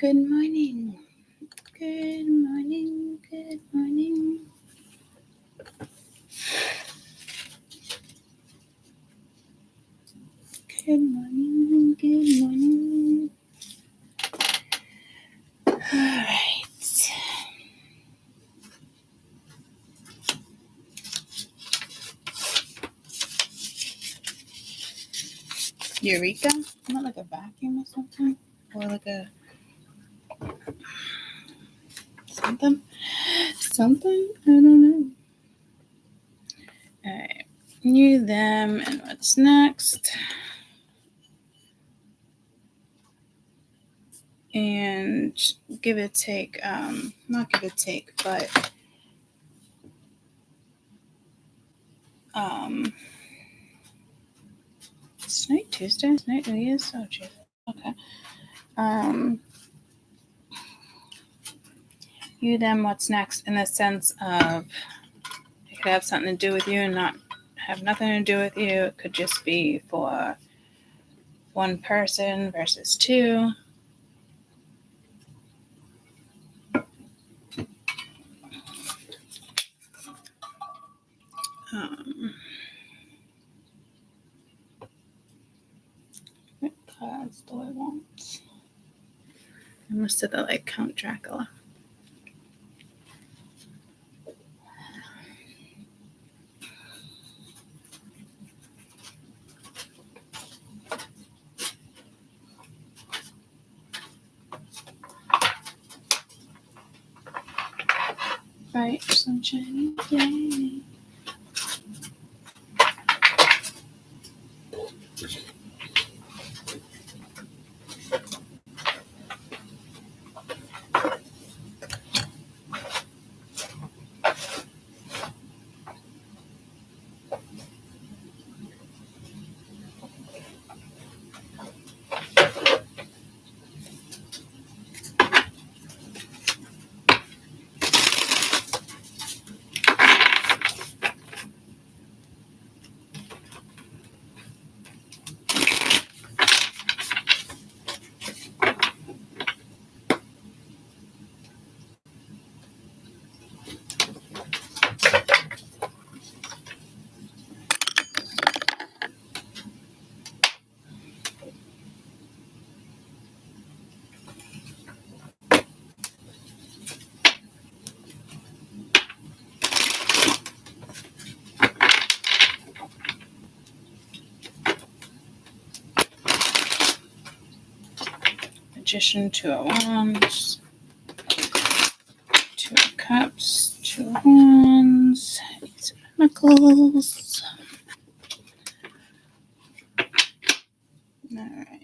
Good morning. Good morning. Good morning. Good morning. Good morning. All right. Eureka? Not like a vacuum or something? Or like a something? Something? I don't know. All right. You, them, and what's next? And give it take, not give it take, but it's tonight Tuesday? It's night New Year's? Oh, geez. Okay. You, them, what's next, in the sense of it could have something to do with you and not have nothing to do with you. It could just be for one person versus two. What cards do I want? I must have the like Count Dracula. Bright sunshiny day. Magician, Two of Wands, Two of Cups, Two of Wands, Ace of Pentacles. All right.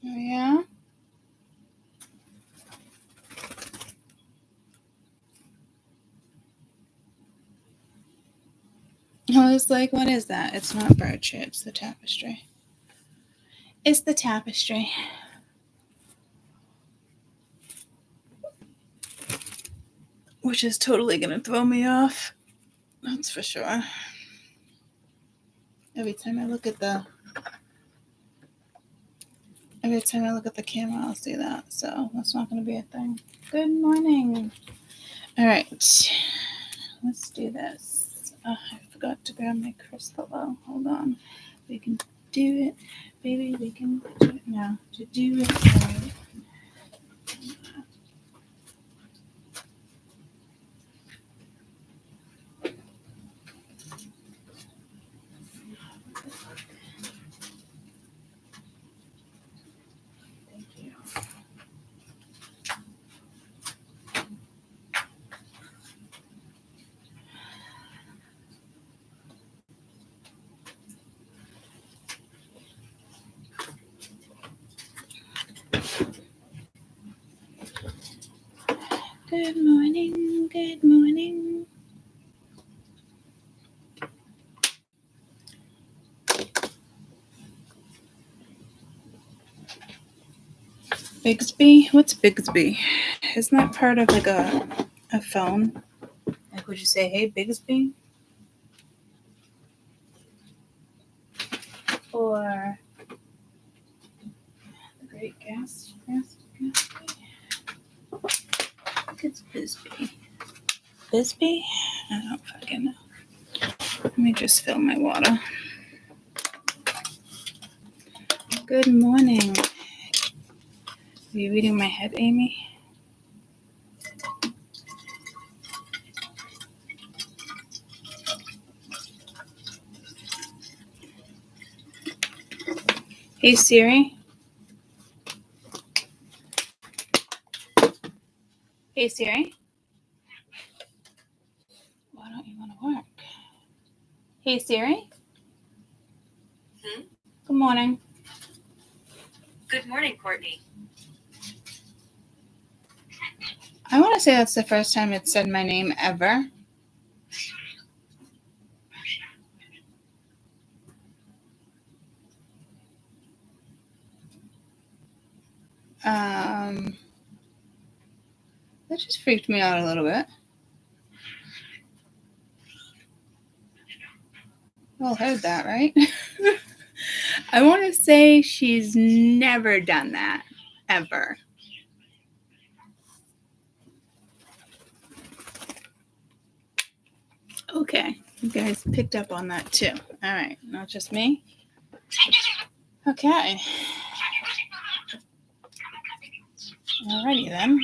Oh, yeah? I was like, what is that? It's not bird shit, it's the tapestry. It's the tapestry. Which is totally going to throw me off. That's for sure. Every time I look at the camera, I'll see that. So that's not going to be a thing. Good morning. All right. Let's do this. Oh, I forgot to grab my crystal. Oh, hold on. We can do it. Baby, we can do it now. To do it right. Good morning. Good morning. Bigsby? What's Bigsby? Isn't that part of like a phone? Like, would you say, hey, Bigsby? Or the Great Gas? It's Bisbee. Bisbee? I don't fucking know. Let me just fill my water. Good morning. Are you reading my head, Amy? Hey, Siri. Hey, Siri. Why don't you want to work? Hey, Siri. Good morning. Good morning, Courtney. I want to say that's the first time it said my name ever. That just freaked me out a little bit. You all heard that, right? I want to say she's never done that, ever. Okay, you guys picked up on that too. All right, not just me. Okay. Alrighty then.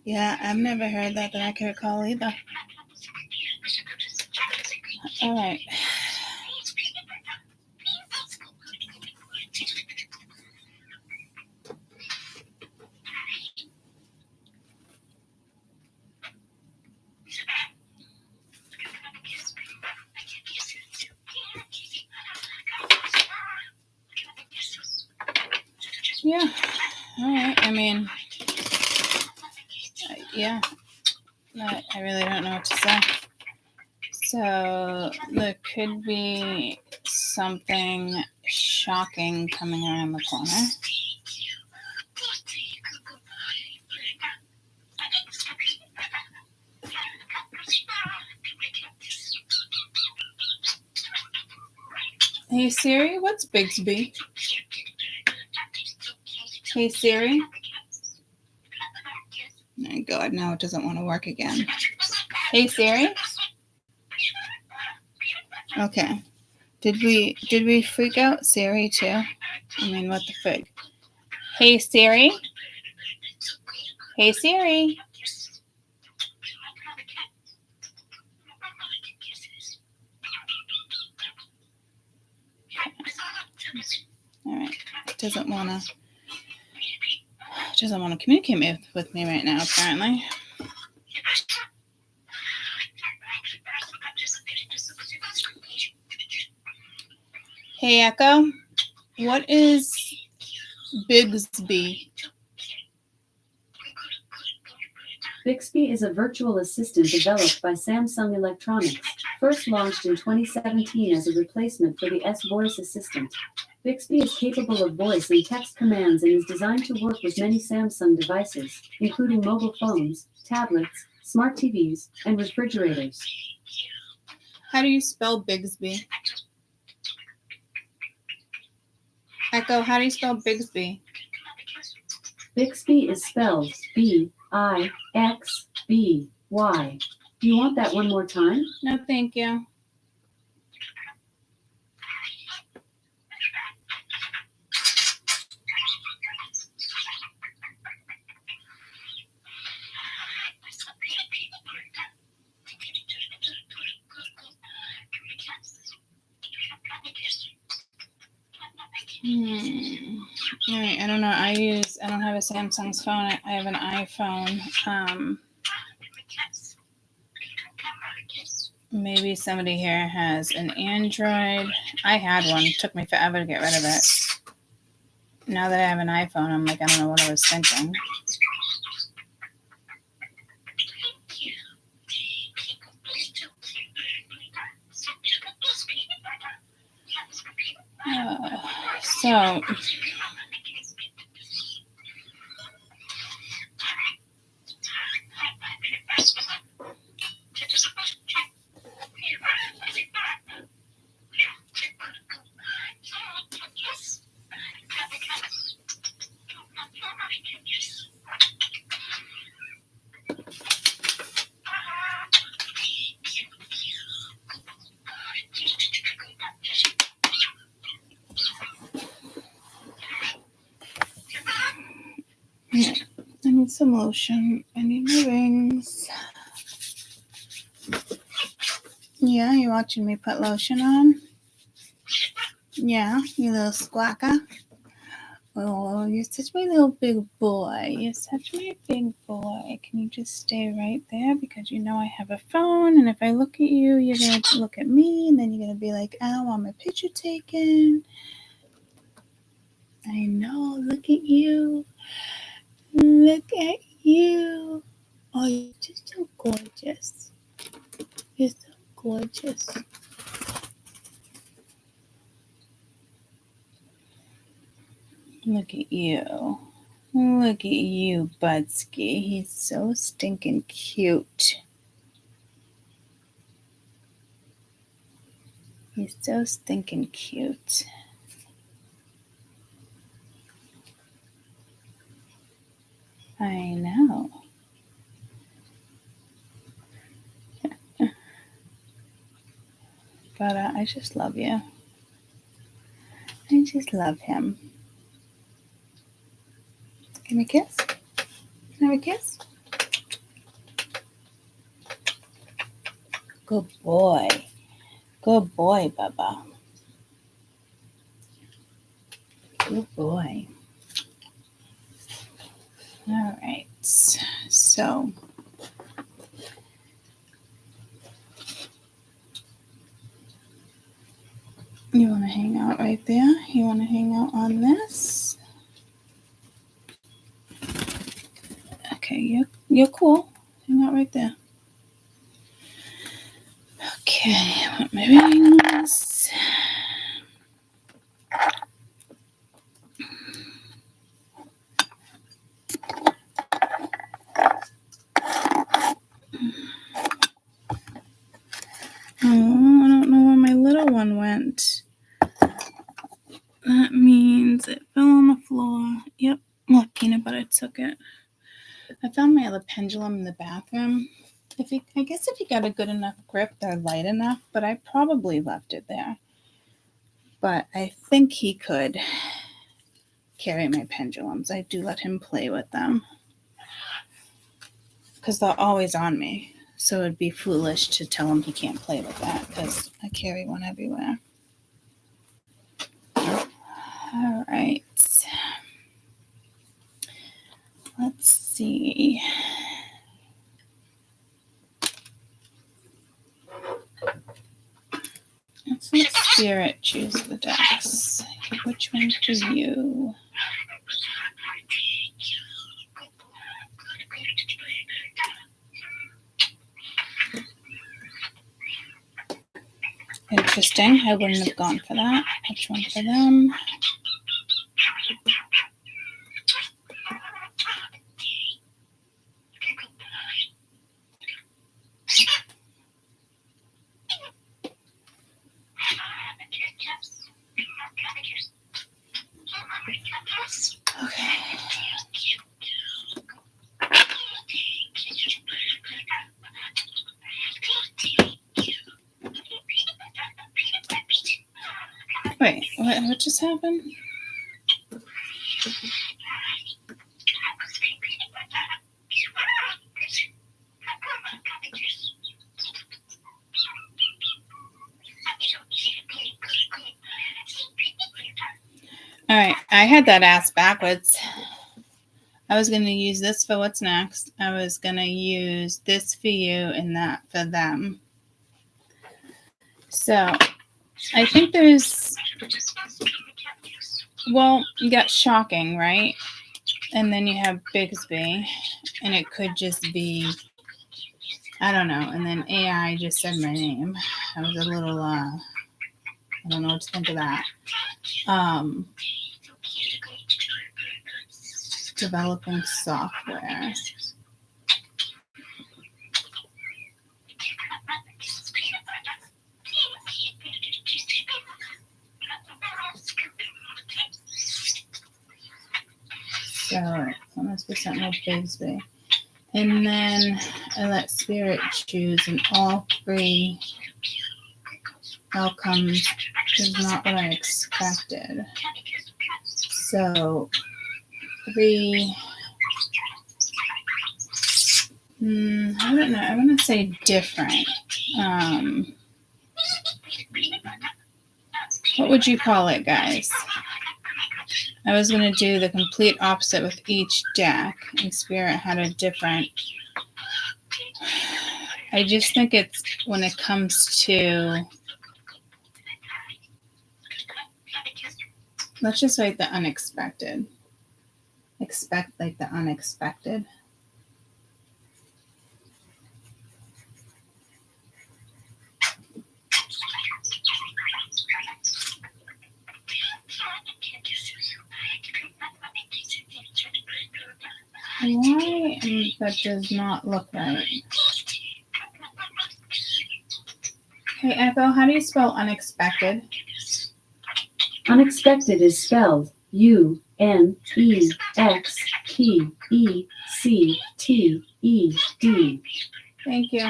Yeah, I've never heard that I can recall either. All right. Yeah. All right. I mean, yeah. I really don't know what to say. So there could be something shocking coming around the corner. Hey Siri, what's Bigsby? Hey Siri. Oh God, now it doesn't want to work again. Hey Siri. Okay. Did we freak out Siri too? I mean, what the frig? Hey Siri. Hey Siri. All right. It doesn't want to communicate with me right now, apparently. Hey Echo, what is Bigsby? Bixby is a virtual assistant developed by Samsung Electronics, first launched in 2017 as a replacement for the S voice assistant. Bixby is capable of voice and text commands and is designed to work with many Samsung devices, including mobile phones, tablets, smart TVs, and refrigerators. How do you spell Bigsby? Echo, how do you spell Bigsby? Bixby is spelled B-I-X-B-Y. Do you want that one more time? No, thank you. All right, I don't know. I don't have a Samsung's phone. I have an iPhone. Maybe somebody here has an Android. I had one. It took me forever to get rid of it. Now that I have an iPhone, I'm like, I don't know what I was thinking. So I need some lotion. I need my rings. Yeah, you watching me put lotion on? Yeah, you little squawker. Oh, you're such my little big boy. You're such my big boy. Can you just stay right there? Because you know I have a phone, and if I look at you, you're going to look at me, and then you're going to be like, I want my picture taken. I know. Look at you. Look at you. Oh, you're just so gorgeous. You're so gorgeous. Look at you. Look at you, Budsky. He's so stinking cute. He's so stinking cute. I know. But I just love you. I just love him. Give me a kiss. Can I have a kiss? Good boy. Good boy, Bubba. Good boy. All right. So, you want to hang out right there? You want to hang out on this? Okay, you're cool. Hang out right there. Okay, I want my rings. Oh, I don't know where my little one went. That means it fell on the floor. Yep. Well, peanut butter took it. I found my other pendulum in the bathroom. I guess if you got a good enough grip, they're light enough, but I probably left it there. But I think he could carry my pendulums. I do let him play with them because they're always on me. So it'd be foolish to tell him he can't play with that because I carry one everywhere. All right. Let's see. Let's let Spirit choose the decks. Which one's for you? Interesting. I wouldn't have gone for that. Which one for them? Okay. Wait, what just happened? All right, I had that ass backwards. I was going to use this for what's next. I was going to use this for you and that for them. So I think there's, well, you got shocking, right? And then you have Bixby, and it could just be, I don't know. And then AI just said my name. I was a little, I don't know what to think of that. Developing software. So that must be something with Bixby. And then I let Spirit choose, and all three outcomes is not what I expected. So 3, I don't know. I want to say different. What would you call it, guys? I was going to do the complete opposite with each deck, and Spirit had a different. I just think it's when it comes to. Let's just write the unexpected. Expect like the unexpected. Why? That does not look right. Hey, Echo, how do you spell unexpected? Unexpected is spelled U-N-E-X-P-E-C-T-E-D. Thank you.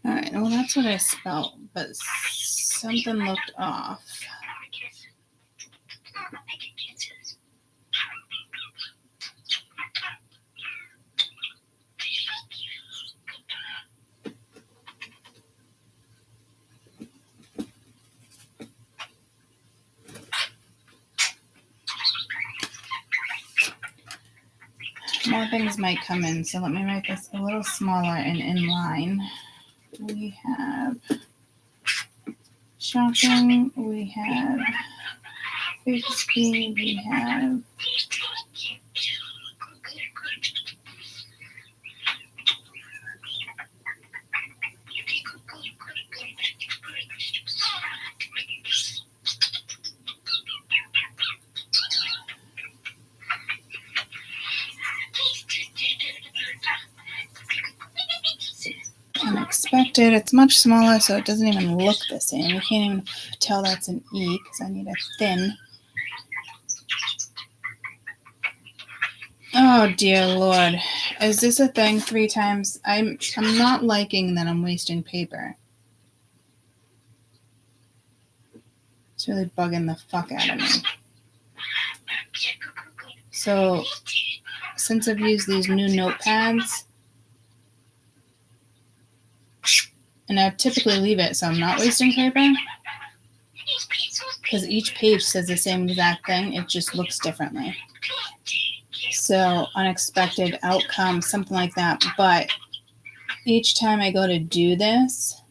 All right, well, that's what I spelled, but something looked off. More things might come in, so let me make this a little smaller and in line. We have shocking, we have Bixby, we have unexpected. It's much smaller, so it doesn't even look the same. You can't even tell that's an E because I need a thin. Oh dear Lord, is this a thing 3 times? I'm not liking that I'm wasting paper. It's really bugging the fuck out of me. So since I've used these new notepads, and I typically leave it so I'm not wasting paper, because each page says the same exact thing, it just looks differently. So unexpected outcome, something like that. But each time I go to do this,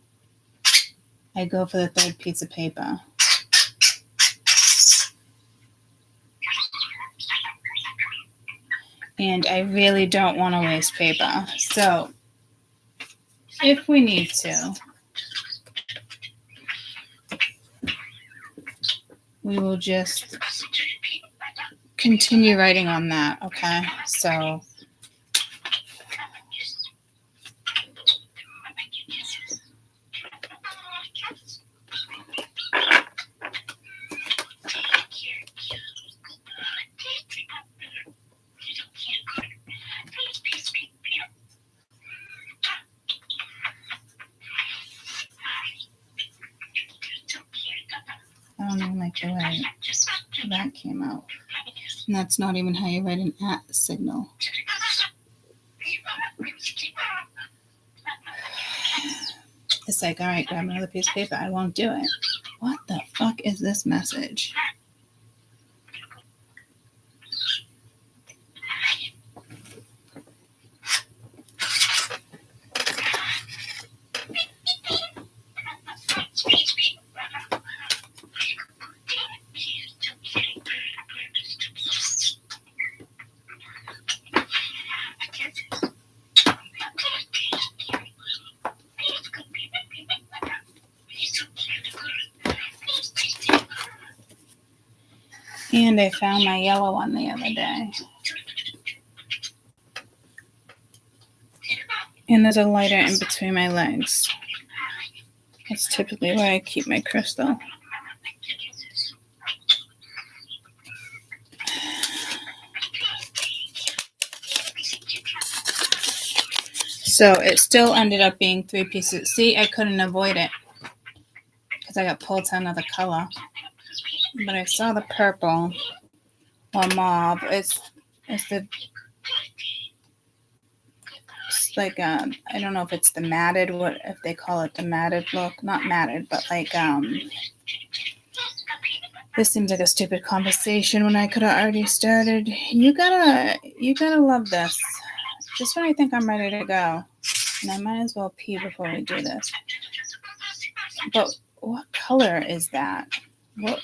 I go for the 3rd piece of paper. And I really don't want to waste paper. So if we need to, we will just continue writing on that, okay? So I don't even like the way that came out. And that's not even how you write an @ signal. It's like, all right, grab another piece of paper. I won't do it. What the fuck is this message? And I found my yellow one the other day. And there's a lighter in between my legs. That's typically where I keep my crystal. So it still ended up being 3 pieces. See, I couldn't avoid it because I got pulled to another color. But I saw the purple or mauve. It's like I don't know if it's the matted, what if they call it the matted look, not matted, but like this seems like a stupid conversation when I could have already started. You gotta love this. Just when I think I'm ready to go, and I might as well pee before we do this. But what color is that? What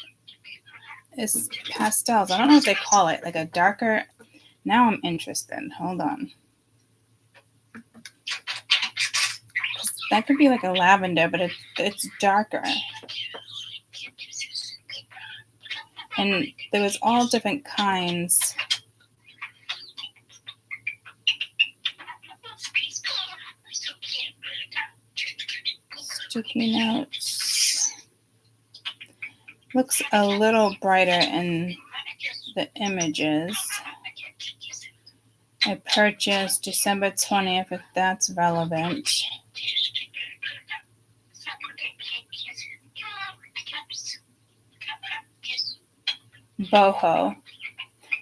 is pastels? I don't know what they call it, like a darker. Now I'm interested. Hold on. That could be like a lavender, but it's darker. And there was all different kinds. Sticky notes. Looks a little brighter in the images. I purchased December 20th, if that's relevant. Boho.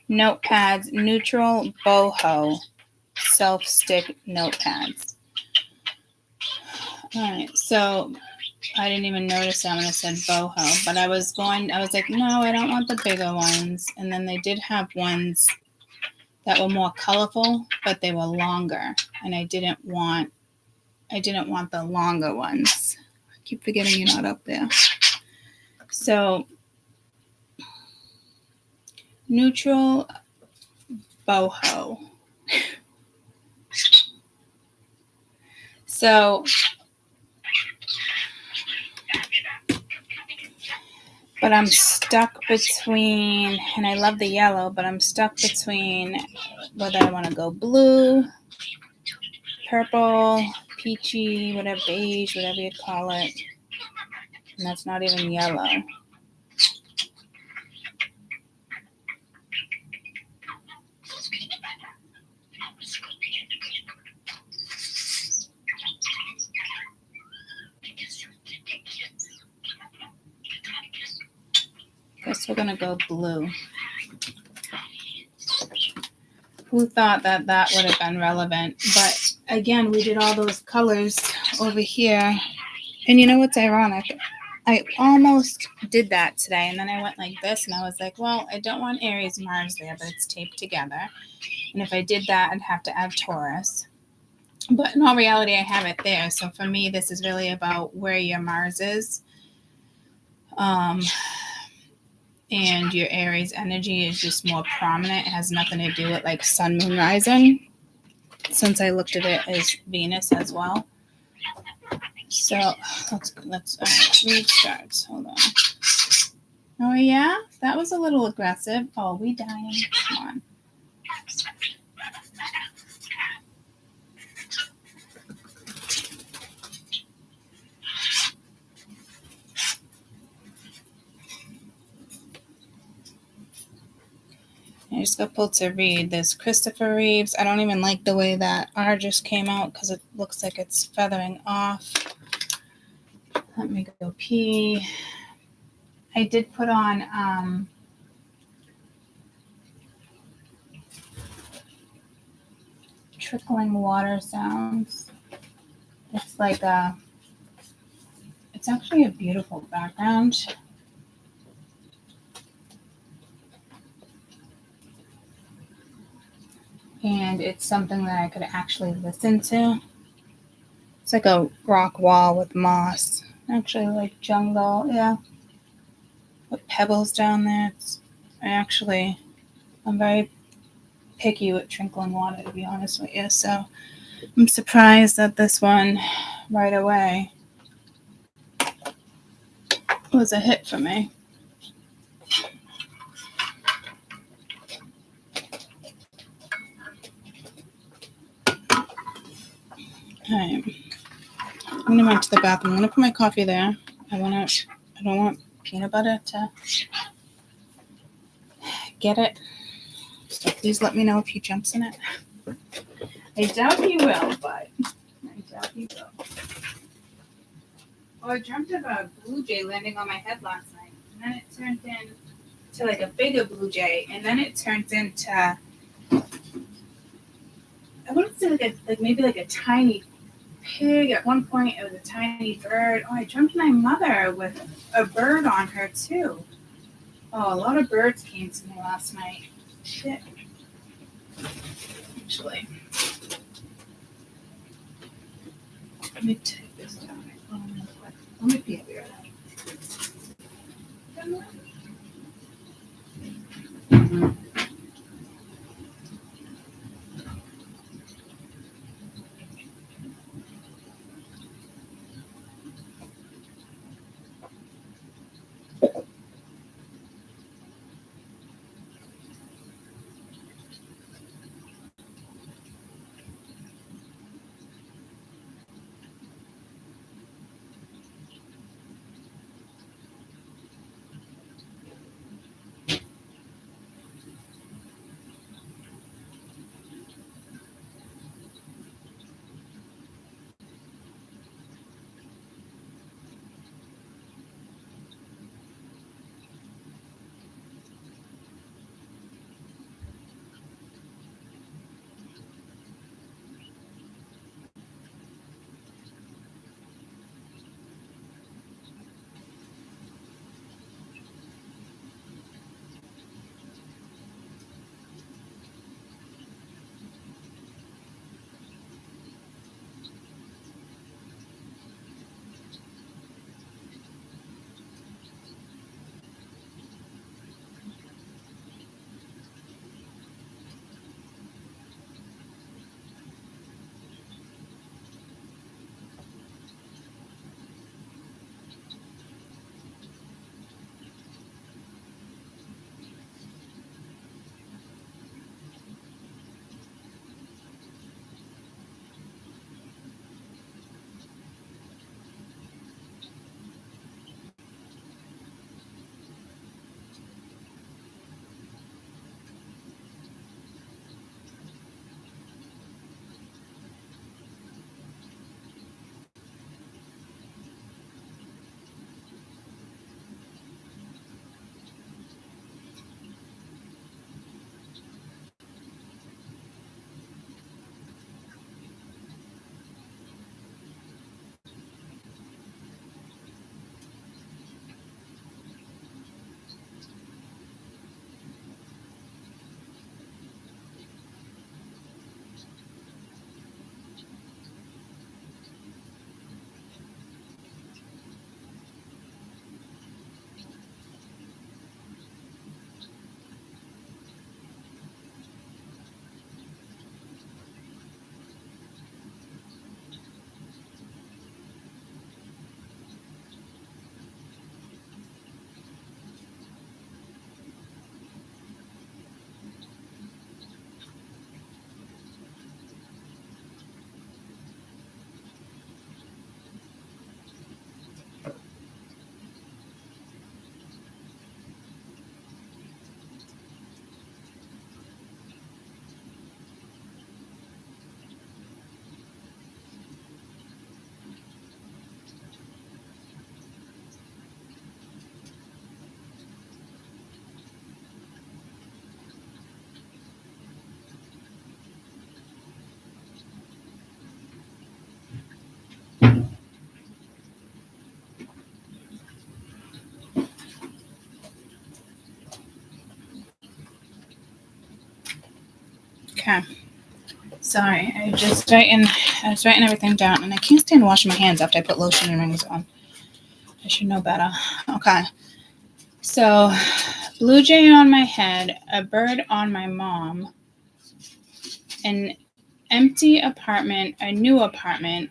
Notepads, neutral boho. Self-stick notepads. All right, so I didn't even notice that when I said boho, but I was like, no, I don't want the bigger ones. And then they did have ones that were more colorful, but they were longer. And I didn't want the longer ones. I keep forgetting you're not up there. So neutral boho. So, but I'm stuck between, and I love the yellow, but I'm stuck between whether I want to go blue, purple, peachy, whatever, beige, whatever you'd call it. And that's not even yellow. Guess we're gonna go blue. Who thought that would have been relevant? But again, we did all those colors over here. And you know what's ironic? I almost did that today, and then I went like this, and I was like, well, I don't want Aries Mars there, but it's taped together. And if I did that, I'd have to add Taurus. But in all reality, I have it there. So for me, this is really about where your Mars is. And your Aries energy is just more prominent. It has nothing to do with like sun, moon, rising, since I looked at it as Venus as well. So let's restart. Hold on. Oh yeah, that was a little aggressive. Oh, we dying. Come on. I just got pulled to read this Christopher Reeves. I don't even like the way that R just came out because it looks like it's feathering off. Let me go pee. I did put on trickling water sounds. It's like it's actually a beautiful background. And it's something that I could actually listen to. It's like a rock wall with moss. Actually like jungle, yeah. With pebbles down there. I'm very picky with trickling water, to be honest with you. So I'm surprised that this one right away was a hit for me. All right. I'm gonna run to the bathroom. I'm gonna put my coffee there. I don't want peanut butter to get it. So please let me know if he jumps in it. I doubt he will, but I doubt he will. Oh, I dreamt of a blue jay landing on my head last night, and then it turned into like a bigger blue jay, and then it turned into I wouldn't say maybe like a tiny pig. At one point, it was a tiny bird. Oh, I dreamt my mother with a bird on her too. Oh, a lot of birds came to me last night. Shit. Actually, let me take this down. Let me be here. Okay. Sorry, I was writing everything down, and I can't stand washing my hands after I put lotion and rings on. I should know better. Okay. So, blue jay on my head, a bird on my mom, an empty apartment, a new apartment,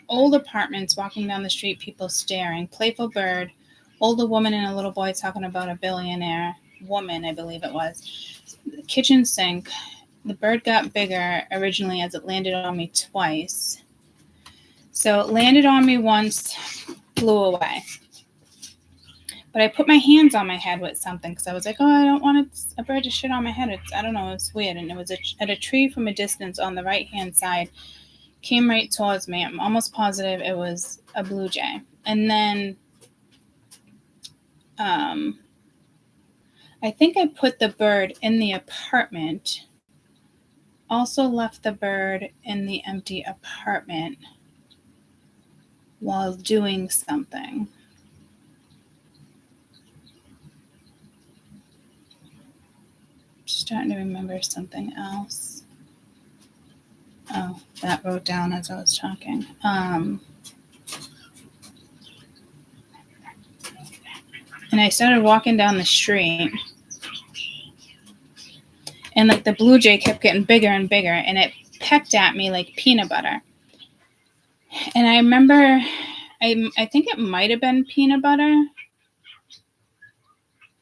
old apartments, walking down the street, people staring, playful bird, older woman and a little boy talking about a billionaire woman, I believe it was. Kitchen sink. The bird got bigger originally as it landed on me twice. So it landed on me once, flew away. But I put my hands on my head with something because I was like, oh, I don't want a bird to shit on my head. I don't know, it's weird. And it was at a tree from a distance on the right-hand side, came right towards me. I'm almost positive it was a blue jay. And then I think I put the bird in the apartment, also left the bird in the empty apartment while doing something. Starting to remember something else. Oh, that wrote down as I was talking. And I started walking down the street, and like the blue jay kept getting bigger and bigger, and it pecked at me like peanut butter. And I remember, I think it might have been peanut butter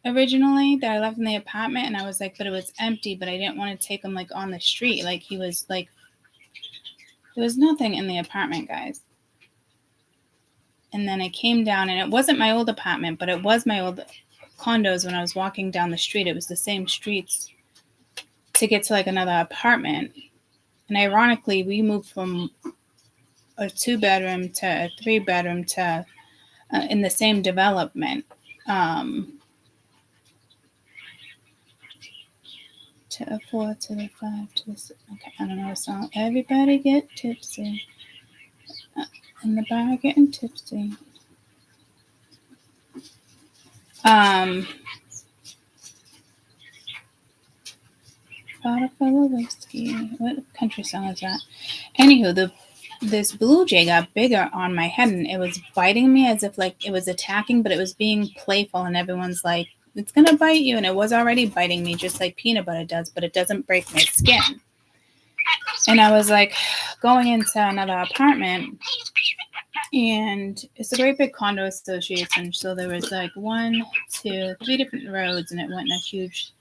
originally that I left in the apartment, and I was like, but it was empty, but I didn't want to take him like on the street. Like he was like, there was nothing in the apartment, guys. And then I came down, and it wasn't my old apartment, but it was my old condos. When I was walking down the street, it was the same streets to get to like another apartment. And ironically, we moved from a 2-bedroom to a 3-bedroom to in the same development. To a 4, to the 5, to the 6. Okay, I don't know the song. Everybody get tipsy. In the bar getting tipsy. Bottle full of whiskey. What country song is that? Anywho, this blue jay got bigger on my head, and it was biting me as if like it was attacking, but it was being playful, and everyone's like, it's gonna bite you, and it was already biting me just like peanut butter does, but it doesn't break my skin. And I was like going into another apartment, and it's a great big condo association, so there was like 1, 2, 3 different roads, and it went in a huge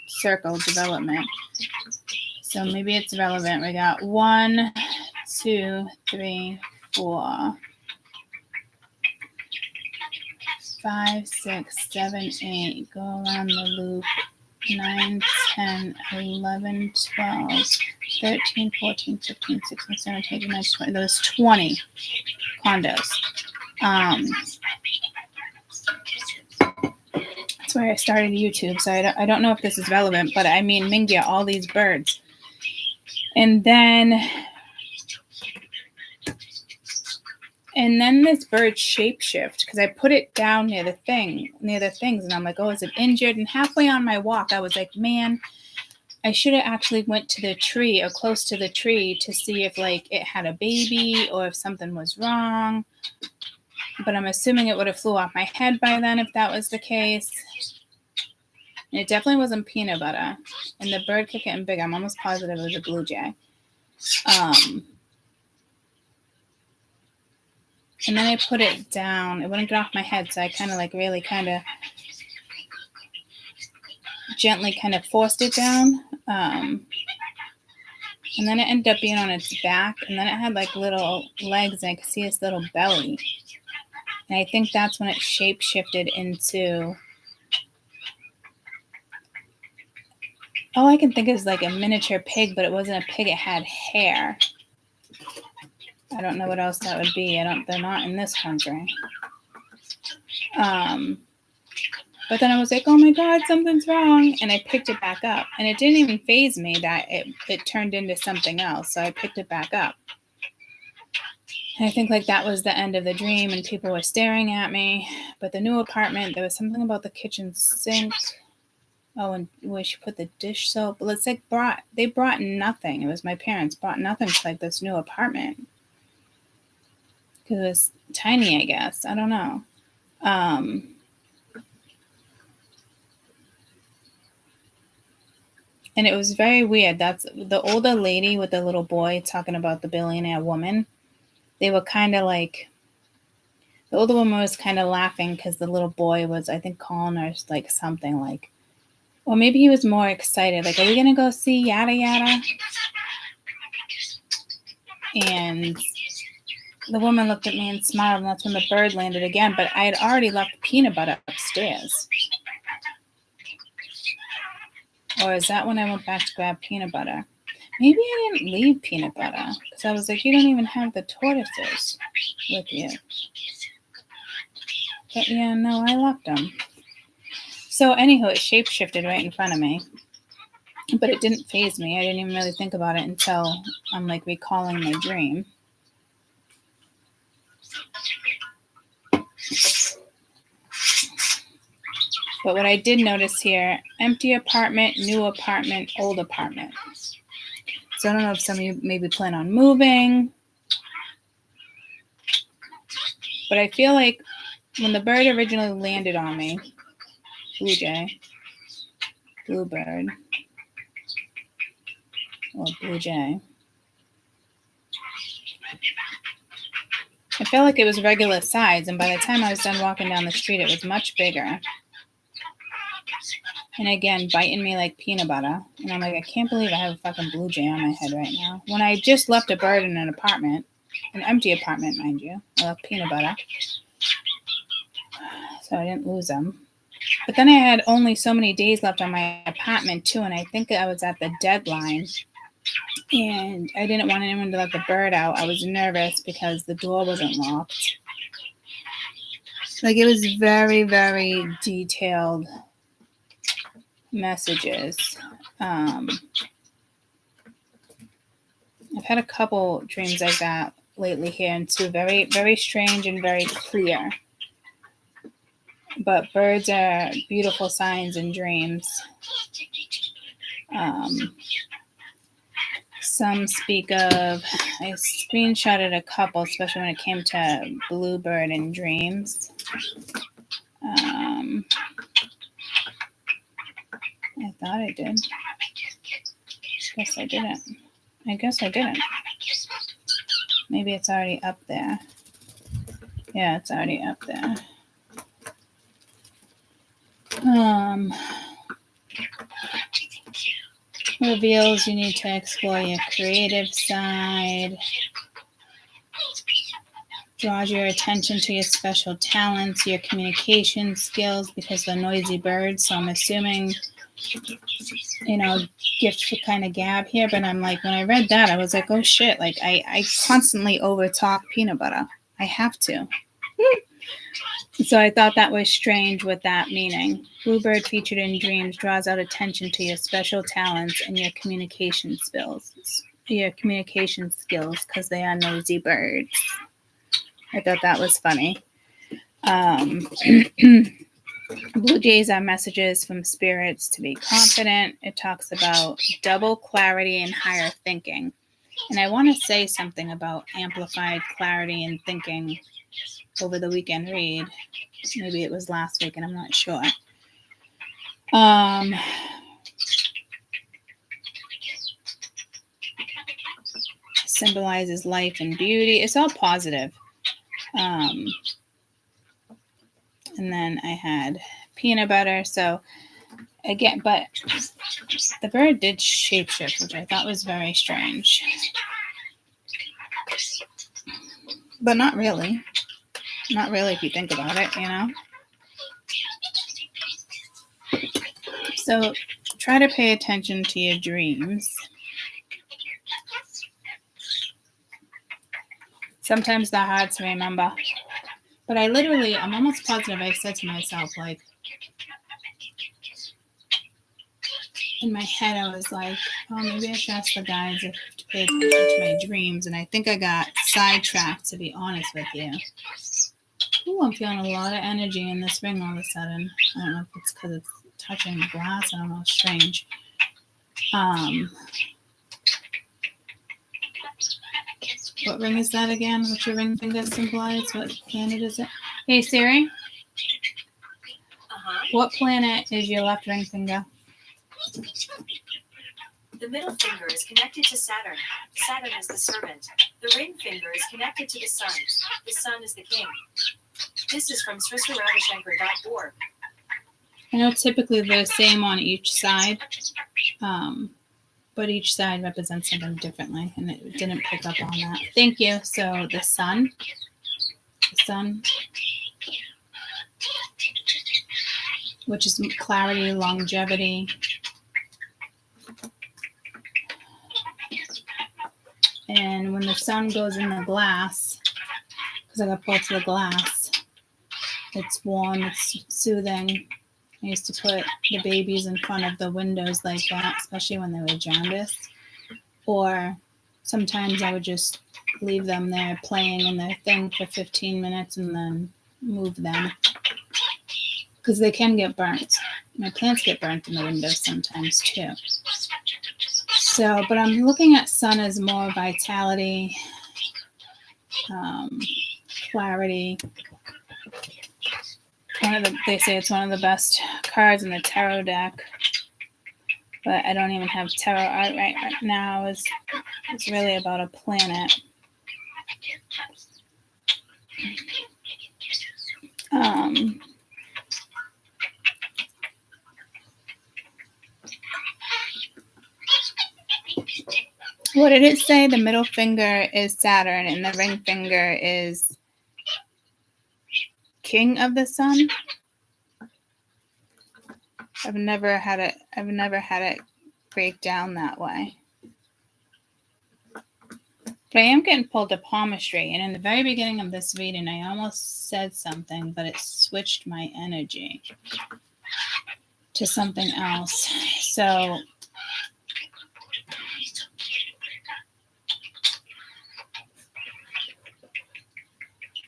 circle development. So maybe it's relevant. We got 1, 2, 3, 4, 5, 6, 7, 8. Go around the loop. 9, 10, 11, 12, 13, 14, 15, 16, 17, 18, 19, 20. There was 20 condos. That's why I started YouTube. So I don't know if this is relevant, but I mean, Mingya, all these birds. And then this bird shapeshift because I put it down near the things, and I'm like, oh, is it injured? And halfway on my walk, I was like, man, I should have actually went to the tree or close to the tree to see if like it had a baby or if something was wrong. But I'm assuming it would have flew off my head by then if that was the case. And it definitely wasn't peanut butter. And the bird kept getting big. I'm almost positive it was a blue jay. And then I put it down. It wouldn't get off my head, so I kind of like really kind of gently kind of forced it down. And then it ended up being on its back, and then it had like little legs, and I could see its little belly. And I think that's when it shape-shifted into, all I can think is like a miniature pig, but it wasn't a pig, it had hair. I don't know what else that would be. They're not in this country. But then I was like, oh my God, something's wrong. And I picked it back up. And it didn't even faze me that it turned into something else. So I picked it back up. And I think like that was the end of the dream, and people were staring at me. But the new apartment, there was something about the kitchen sink. Oh, and where she put the dish soap. Well, it's like they brought nothing. It was my parents brought nothing to like this new apartment. It was tiny, I guess. I don't know. And it was very weird. That's the older lady with the little boy talking about the billionaire woman. They were kind of like, the older woman was kind of laughing because the little boy was, I think, calling her like something like, or maybe he was more excited. Like, are we going to go see yada yada? And the woman looked at me and smiled, and that's when the bird landed again. But I had already left peanut butter upstairs. Or is that when I went back to grab peanut butter? Maybe I didn't leave peanut butter because I was like, you don't even have the tortoises with you. But yeah, no, I left them. So anywho, it shapeshifted right in front of me. But it didn't faze me. I didn't even really think about it until I'm like recalling my dream. But what I did notice here, empty apartment, new apartment, old apartment. So I don't know if some of you maybe plan on moving. But I feel like when the bird originally landed on me, bluebird, or blue jay, I felt like it was regular size, and by the time I was done walking down the street, it was much bigger. And again, biting me like peanut butter. And I'm like, I can't believe I have a fucking blue jay on my head right now. When I just left a bird in an apartment, an empty apartment, mind you. I left peanut butter. So I didn't lose them. But then I had only so many days left on my apartment too, and I think I was at the deadline. And I didn't want anyone to let the bird out. I was nervous because the door wasn't locked. Like, it was very, very detailed messages. I've had a couple dreams like that lately here, and two very, very strange and very clear. But birds are beautiful signs in dreams. Some speak of, I screenshotted a couple, especially when it came to bluebird in dreams. I thought I did. Guess I didn't. Maybe it's already up there. Yeah, it's already up there. Reveals you need to explore your creative side. Draws your attention to your special talents, your communication skills, because the noisy birds. So I'm assuming, gift for kind of gab here. But I'm like, when I read that, I was like, oh shit. Like, I constantly over talk peanut butter. I have to. So I thought that was strange with that meaning. Bluebird featured in dreams draws out attention to your special talents and your communication skills. Because they are noisy birds. I thought that was funny. Blue jays are messages from spirits to be confident. It talks about double clarity and higher thinking. And I want to say something about amplified clarity and thinking over the weekend read. Maybe it was last week, and I'm not sure. Symbolizes life and beauty. It's all positive. And then I had peanut butter. So again, but the bird did shapeshift, which I thought was very strange. But not really. Not really if you think about it, So try to pay attention to your dreams. Sometimes they're hard to remember. But I'm almost positive I said to myself, like, in my head, I was like, oh, maybe I should ask the guys to pay attention to my dreams. And I think I got sidetracked, to be honest with you. Ooh, I'm feeling a lot of energy in this ring all of a sudden. I don't know if it's because it's touching the glass. I don't know. It's strange. What ring is that again? What's your ring finger symbolize? What planet is it? Hey, Siri. What planet is your left ring finger? The middle finger is connected to Saturn. Saturn is the servant. The ring finger is connected to the sun. The sun is the king. This is from but each side represents something differently, and it didn't pick up on that. Thank you. So the sun, which is clarity, longevity. And when the sun goes in the glass, because I got parts of the glass, it's warm, it's soothing. I used to put the babies in front of the windows like that, especially when they were jaundiced. Or sometimes I would just leave them there playing in their thing for 15 minutes and then move them. Because they can get burnt. My plants get burnt in the windows sometimes too. So, but I'm looking at sun as more vitality, clarity. They say it's one of the best cards in the tarot deck, but I don't even have tarot art right now. It's really about a planet. What did it say? The middle finger is Saturn and the ring finger is King of the Sun. I've never had it break down that way. But I am getting pulled to palmistry, and in the very beginning of this reading, I almost said something, but it switched my energy to something else. So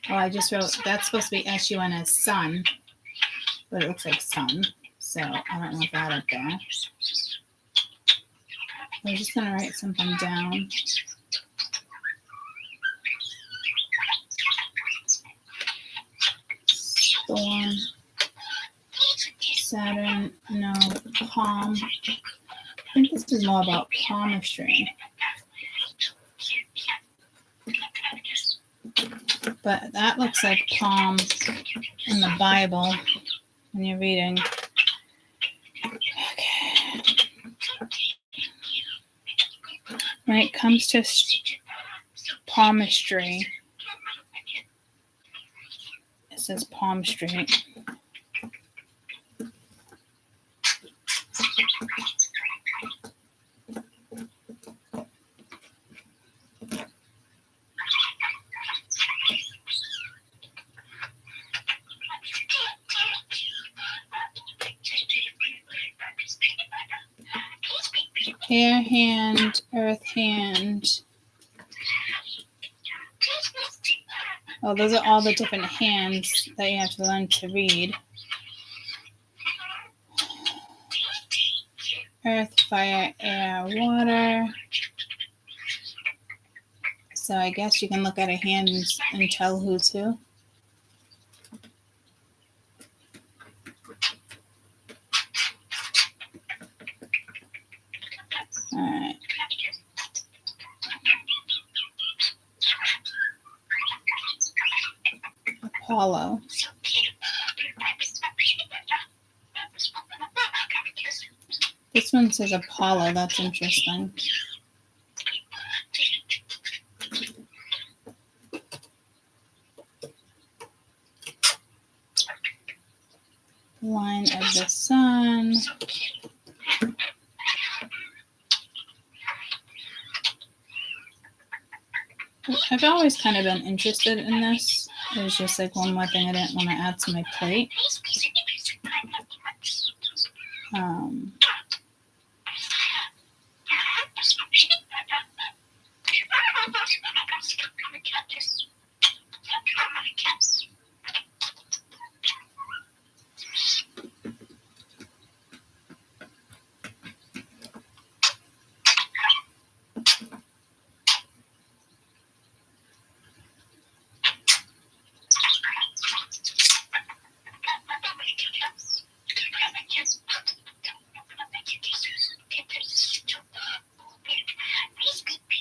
I just wrote, that's supposed to be S-U-N as sun, but it looks like sun. So I don't want that up there. I'm just going to write something down. Storm, Saturn, no, palm. I think this is more about palmistry. But that looks like palm in the Bible when you're reading. Okay. When it comes to palmistry, it says palmistry. Air hand, earth hand. Oh, those are all the different hands that you have to learn to read. Earth, fire, air, water. So I guess you can look at a hand and tell who's who. All right. Apollo. This one says Apollo. That's interesting. Line of the sun. I've always kind of been interested in this. It was just like one more thing I didn't want to add to my plate.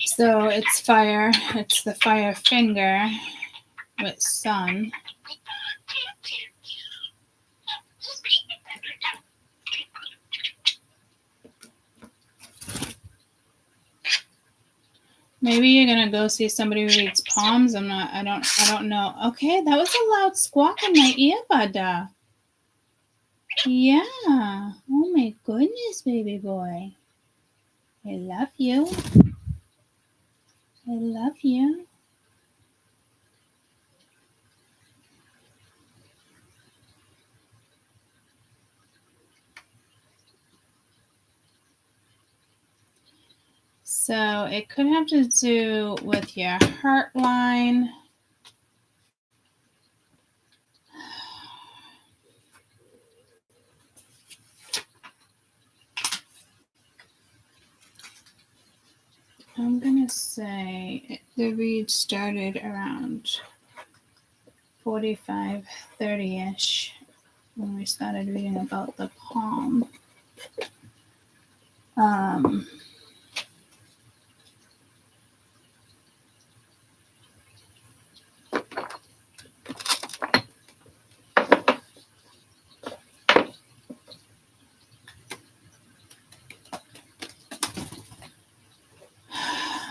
So it's fire. It's the fire finger with sun. Maybe you're gonna go see somebody who reads palms. I don't know. Okay, that was a loud squawk in my earbud. Yeah. Oh my goodness, baby boy. I love you. I love you. So it could have to do with your heart line. I'm going to say the read started around 45, 30-ish when we started reading about the palm.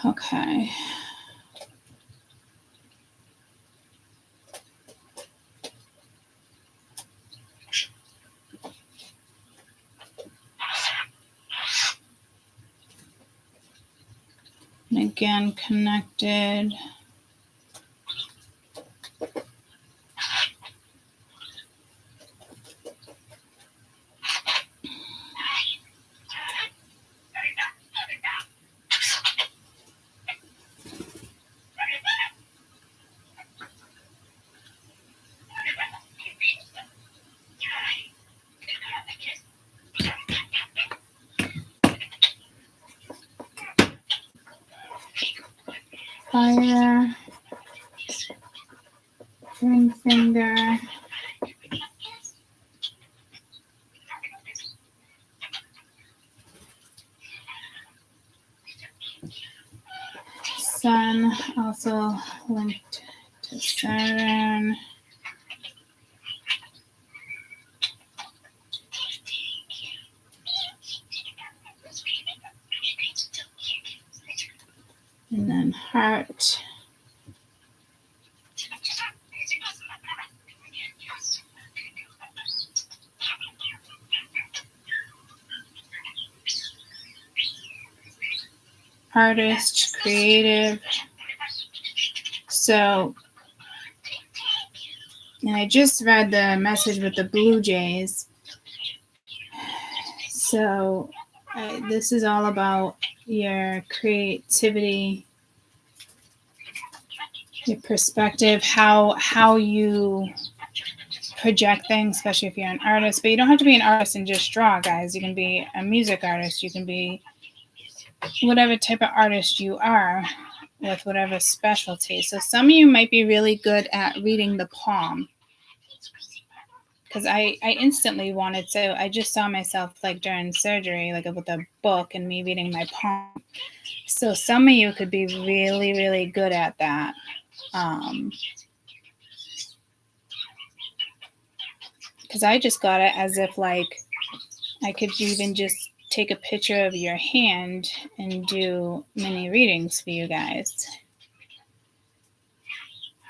Okay. And again, connected. Fire, ring finger, sun, also linked to Saturn. And then heart. Artist, creative. So, and I just read the message with the Blue Jays. So, this is all about your creativity, your perspective, how you project things, especially if you're an artist. But you don't have to be an artist and just draw, guys. You can be a music artist. You can be whatever type of artist you are with whatever specialty. So some of you might be really good at reading the palm. Because I instantly wanted to, I just saw myself like during surgery, like with a book and me reading my palm. So some of you could be really, really good at that. Because I just got it as if like I could even just take a picture of your hand and do mini readings for you guys.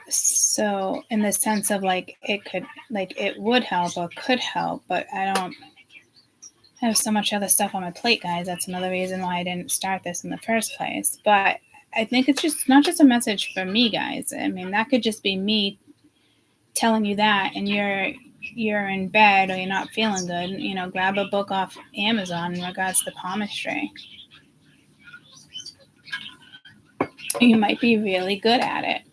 So in the sense of like it could, like it would help or could help, but I don't have so much other stuff on my plate, guys. That's another reason why I didn't start this in the first place. But I think it's just not just a message for me, guys. I mean, that could just be me telling you that, and you're in bed or you're not feeling good, you know, grab a book off Amazon in regards to palmistry. You might be really good at it.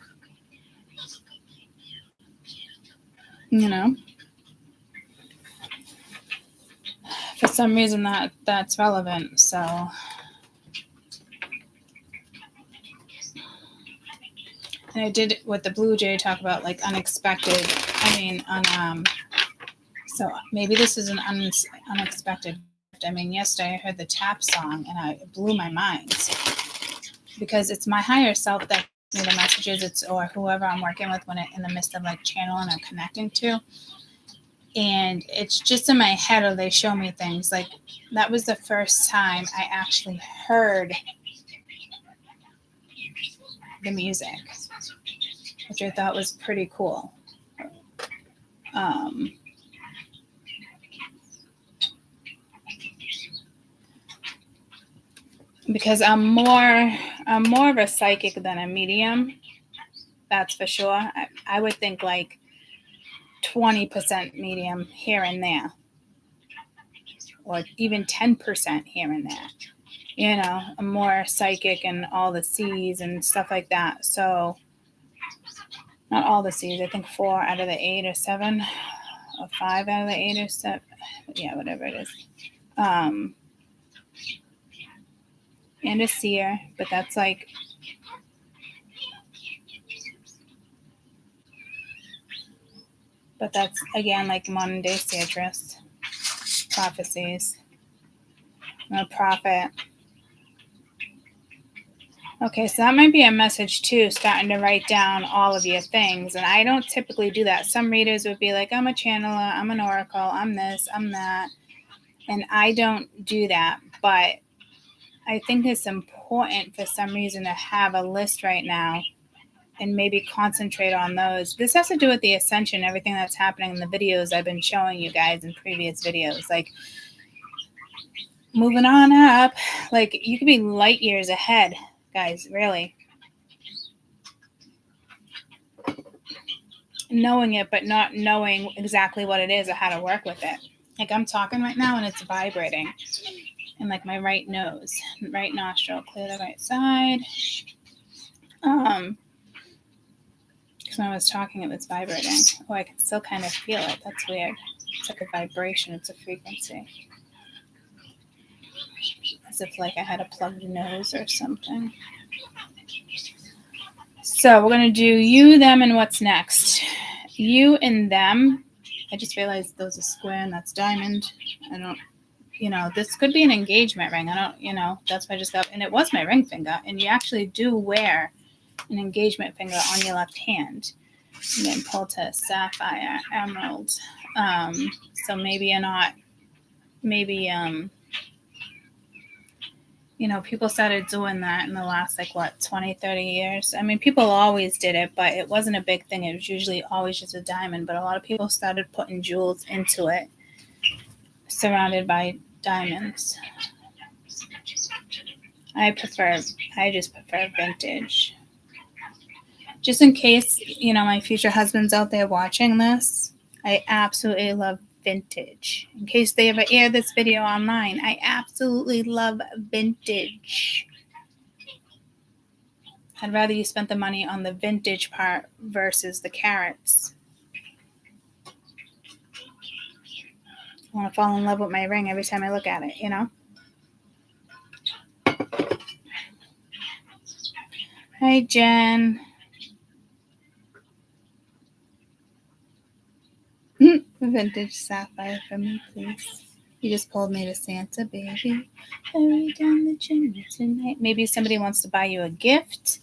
You know? For some reason that's relevant, so. And I did with the Blue Jay talk about like unexpected, so maybe this is an unexpected. I mean, yesterday I heard the tap song and it blew my mind because it's my higher self that me the messages, or whoever I'm working with when in the midst of like channeling or connecting to. And it's just in my head, or they show me things. Like that was the first time I actually heard the music, which I thought was pretty cool. Because I'm more of a psychic than a medium. That's for sure. I would think like 20% medium here and there, or even 10% here and there. You know, I'm more psychic and all the C's and stuff like that. So, not all the C's. I think 4 out of the 8 or 7, or 5 out of the 8 or 7. Yeah, whatever it is. And a seer, but that's like, but that's again like modern day seeress, prophecies. I'm a prophet. Okay, so that might be a message too, starting to write down all of your things. And I don't typically do that. Some readers would be like, I'm a channeler, I'm an oracle, I'm this, I'm that. And I don't do that. But I think it's important for some reason to have a list right now and maybe concentrate on those. This has to do with the ascension, everything that's happening in the videos I've been showing you guys in previous videos. Like, moving on up, like, you could be light years ahead, guys, really. Knowing it, but not knowing exactly what it is or how to work with it. Like, I'm talking right now and it's vibrating. And like my right nose, right nostril, clear the right side. Because when I was talking, it was vibrating. Oh, I can still kind of feel it. That's weird. It's like a vibration. It's a frequency. As if like I had a plugged nose or something. So we're going to do you, them, and what's next. You and them. I just realized those are square and that's diamond. I don't, this could be an engagement ring. I don't, that's what I just got. And it was my ring finger. And you actually do wear an engagement finger on your left hand. And then pull to sapphire, emerald. So maybe you're not, people started doing that in the last, 20, 30 years. I mean, people always did it, but it wasn't a big thing. It was usually always just a diamond. But a lot of people started putting jewels into it, surrounded by diamonds. I just prefer vintage. Just in case, my future husband's out there watching this, I absolutely love vintage. In case they ever air this video online, I absolutely love vintage. I'd rather you spent the money on the vintage part versus the carats. I want to fall in love with my ring every time I look at it, Hi, Jen. Vintage sapphire for me, please. You just pulled me to Santa, baby. Hurry down the chimney tonight. Maybe somebody wants to buy you a gift.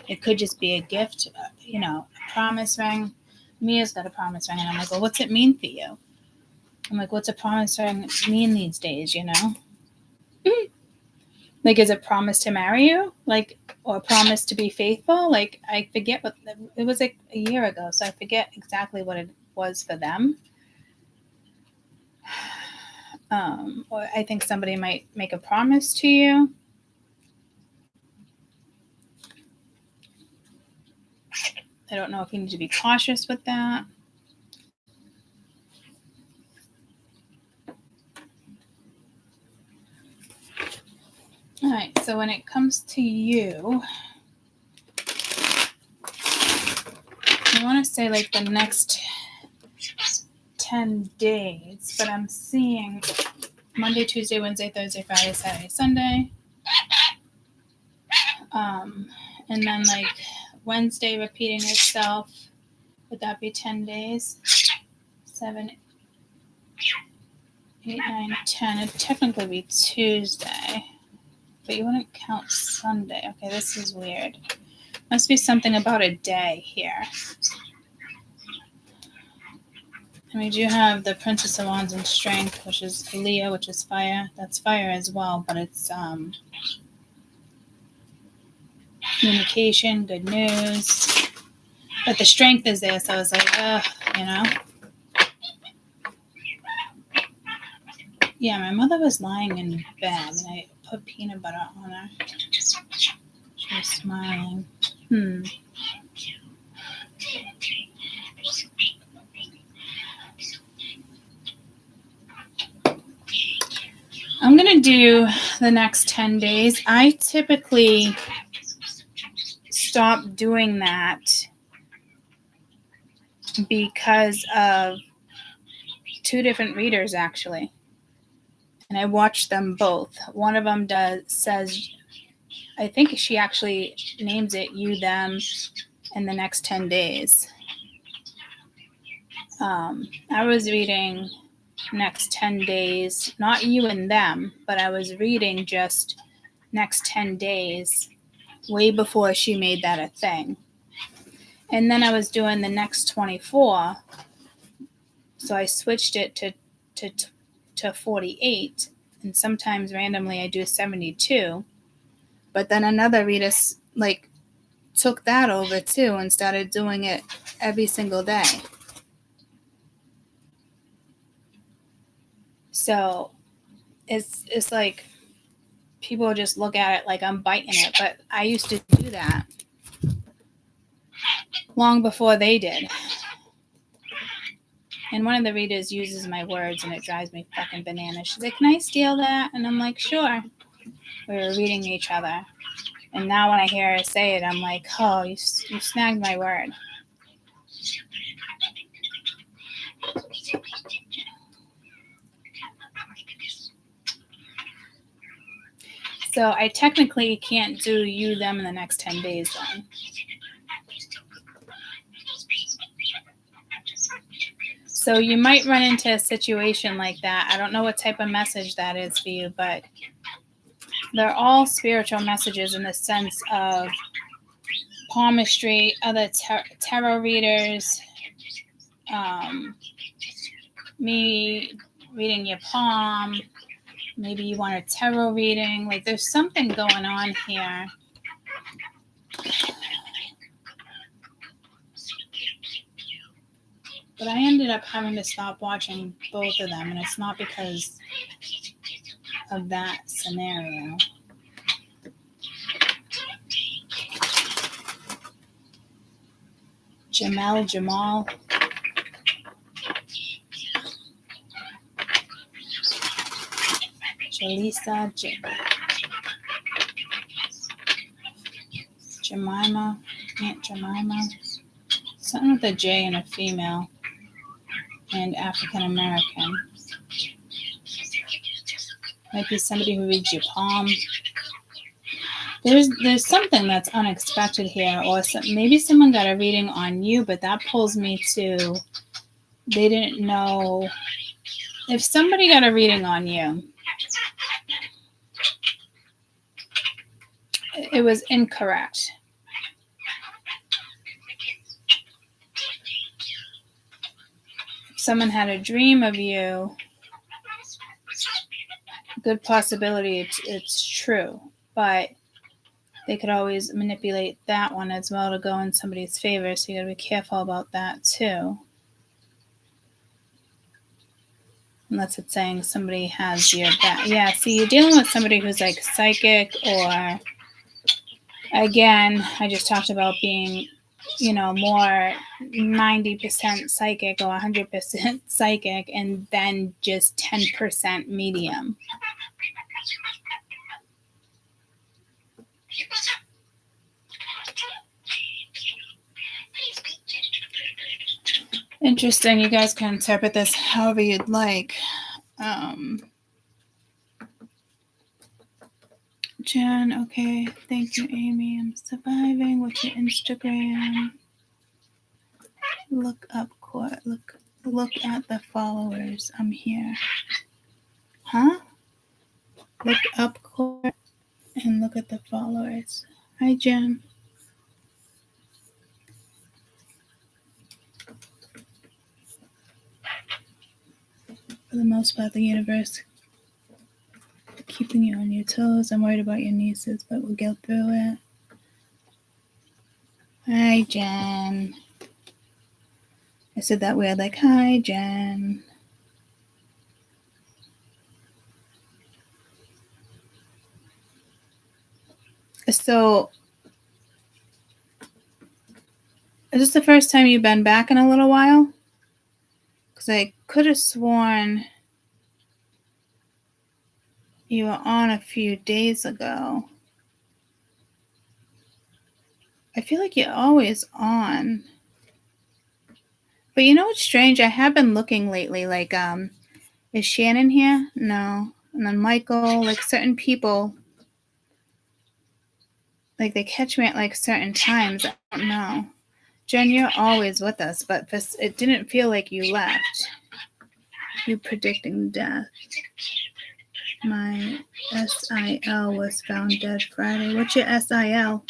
It could just be a gift, a promise ring. Mia's got a promise ring, and I'm like, well, what's it mean for you? I'm like, what's a promise ring mean these days, Like, is it promise to marry you? Or promise to be faithful? I forget what, it was a year ago, so I forget exactly what it was for them. Or I think somebody might make a promise to you. I don't know if you need to be cautious with that. All right, so when it comes to you, I want to say the next 10 days, but I'm seeing Monday, Tuesday, Wednesday, Thursday, Friday, Saturday, Sunday. And then Wednesday repeating itself. Would that be 10 days? 7, 8, 9, 10. It'd technically be Tuesday. But you wouldn't count Sunday. Okay, this is weird. Must be something about a day here. And we do have the Princess of Wands and Strength, which is Leo, which is fire. That's fire as well, but it's communication, good news. But the strength is there, so I was like, you know. Yeah, my mother was lying in bed, and I put peanut butter on her. She was smiling. I'm going to do the next 10 days. I typically stop doing that because of 2 different readers, actually. And I watched them both. One of them says, I think she actually names it you, them, in the next 10 days. I was reading next 10 days, not you and them, but I was reading just next 10 days way before she made that a thing. And then I was doing the next 24. So I switched it to 48. And sometimes randomly I do 72. But then another reader took that over too and started doing it every single day. So it's like people just look at it like I'm biting it, but I used to do that long before they did. And one of the readers uses my words and it drives me fucking bananas. She's like, can I steal that? And I'm like, sure. We were reading each other. And now when I hear her say it, I'm like, oh, you snagged my word. So I technically can't do you, them in the next 10 days then. So you might run into a situation like that. I don't know what type of message that is for you, but they're all spiritual messages in the sense of palmistry, other tarot readers, me reading your palm. Maybe you want a tarot reading. Like there's something going on here. But I ended up having to stop watching both of them, and it's not because of that scenario. Jamal. Jalisa, Jemima, Aunt Jemima. Something with a J and a female. And African American. Might be somebody who reads your palm. There's something that's unexpected here, or maybe someone got a reading on you, but that pulls me to they didn't know. If somebody got a reading on you, it was incorrect. Someone had a dream of you, good possibility it's true, but they could always manipulate that one as well to go in somebody's favor, so you gotta be careful about that too. Unless it's saying somebody has your back. Yeah, see, you're dealing with somebody who's like psychic, or again, I just talked about being, more 90% psychic or 100% psychic, and then just 10% medium. Interesting. You guys can interpret this however you'd like. Jen, okay. Thank you, Amy. I'm surviving with your Instagram. Look up court. Look at the followers. I'm here. Huh? Look up court and look at the followers. Hi, Jen. For the most part, the universe keeping you on your toes. I'm worried about your nieces, but we'll get through it. Hi, Jen. I said that weird, like, hi, Jen. So, is this the first time you've been back in a little while? Because I could have sworn you were on a few days ago. I feel like you're always on. But you know what's strange? I have been looking lately, like, is Shannon here? No. And then Michael, like certain people, like they catch me at like certain times. I don't know. Jen, you're always with us, but it didn't feel like you left. You predicting death. My SIL was found dead Friday. What's your SIL?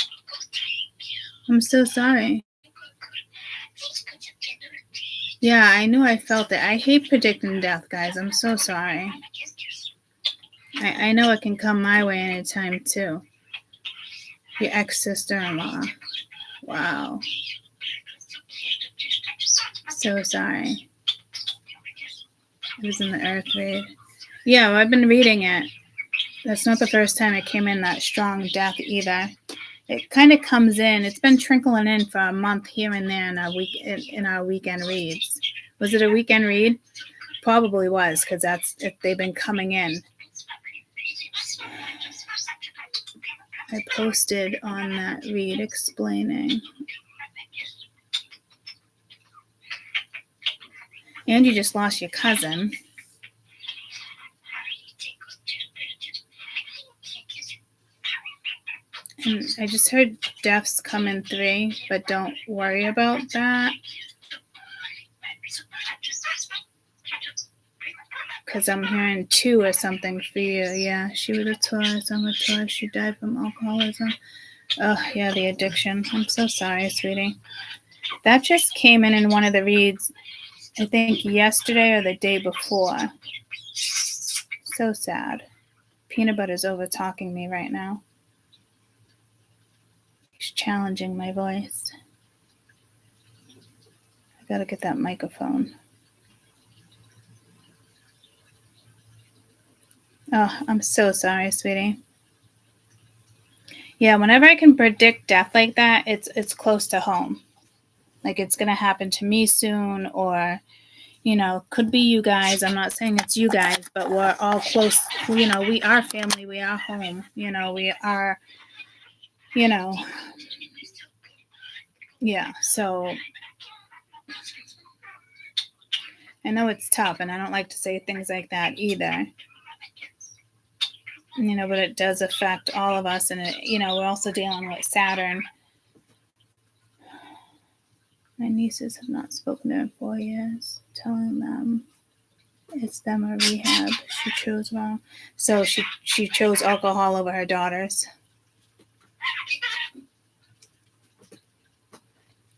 I'm so sorry. Yeah, I knew I felt it. I hate predicting death, guys. I'm so sorry. I know it can come my way anytime, too. Your ex-sister-in-law. Wow. So sorry. It was in the Earth read. Yeah, well, I've been reading it. That's not the first time it came in that strong death either. It kind of comes in. It's been trickling in for a month here and there in our weekend reads. Was it a weekend read? Probably was, because that's if they've been coming in. I posted on that read explaining. And you just lost your cousin. And I just heard deaths come in 3, but don't worry about that. Because I'm hearing 2 or something for you. Yeah, she was a Taurus. I'm a Taurus. She died from alcoholism. Oh, yeah, the addiction. I'm so sorry, sweetie. That just came in one of the reads, I think yesterday or the day before. So sad. Peanut Butter's over talking me right now. He's challenging my voice. I gotta get that microphone. Oh, I'm so sorry, sweetie. Yeah, whenever I can predict death like that, it's close to home. Like it's gonna happen to me soon, or could be you guys. I'm not saying it's you guys, but we're all close. We are family. We are home. We are. Yeah. So I know it's tough, and I don't like to say things like that either. But it does affect all of us, and we're also dealing with Saturn. My nieces have not spoken to her in 4 years, telling them it's them or rehab. She chose wrong. So she chose alcohol over her daughters.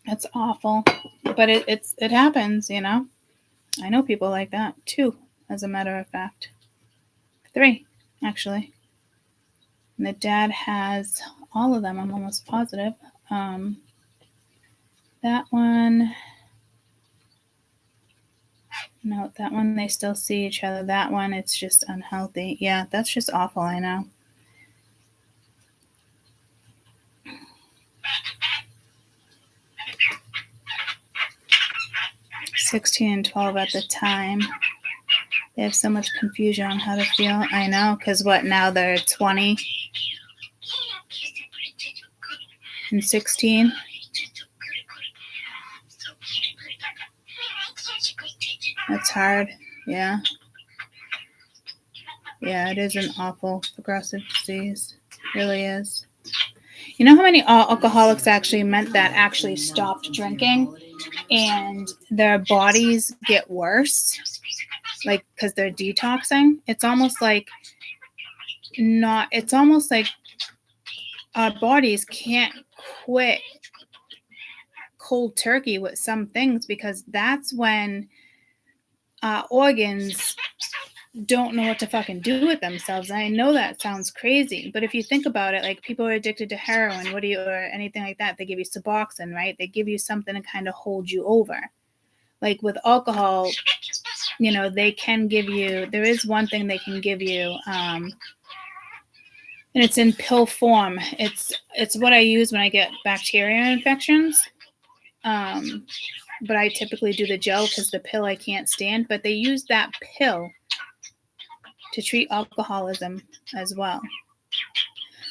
That's awful. But it happens, I know people like that, 2, as a matter of fact. 3, actually. And the dad has all of them, I'm almost positive. That one... No, that one they still see each other. That one, it's just unhealthy. Yeah, that's just awful, I know. (16 and 12 at the time. They have so much confusion on how to feel. I know, because now they're 20 and 16. That's hard. Yeah. Yeah, it is an awful progressive disease. It really is. You know how many alcoholics actually stopped drinking and their bodies get worse? Like, because they're detoxing? It's almost like our bodies can't quit cold turkey with some things, because that's when organs don't know what to fucking do with themselves. And I know that sounds crazy, but if you think about it, like people are addicted to heroin, or anything like that, they give you Suboxone, right? They give you something to kind of hold you over. Like with alcohol, they can give you, there is one thing they can give you, and it's in pill form. It's what I use when I get bacteria infections. But I typically do the gel because the pill I can't stand, but they use that pill to treat alcoholism as well.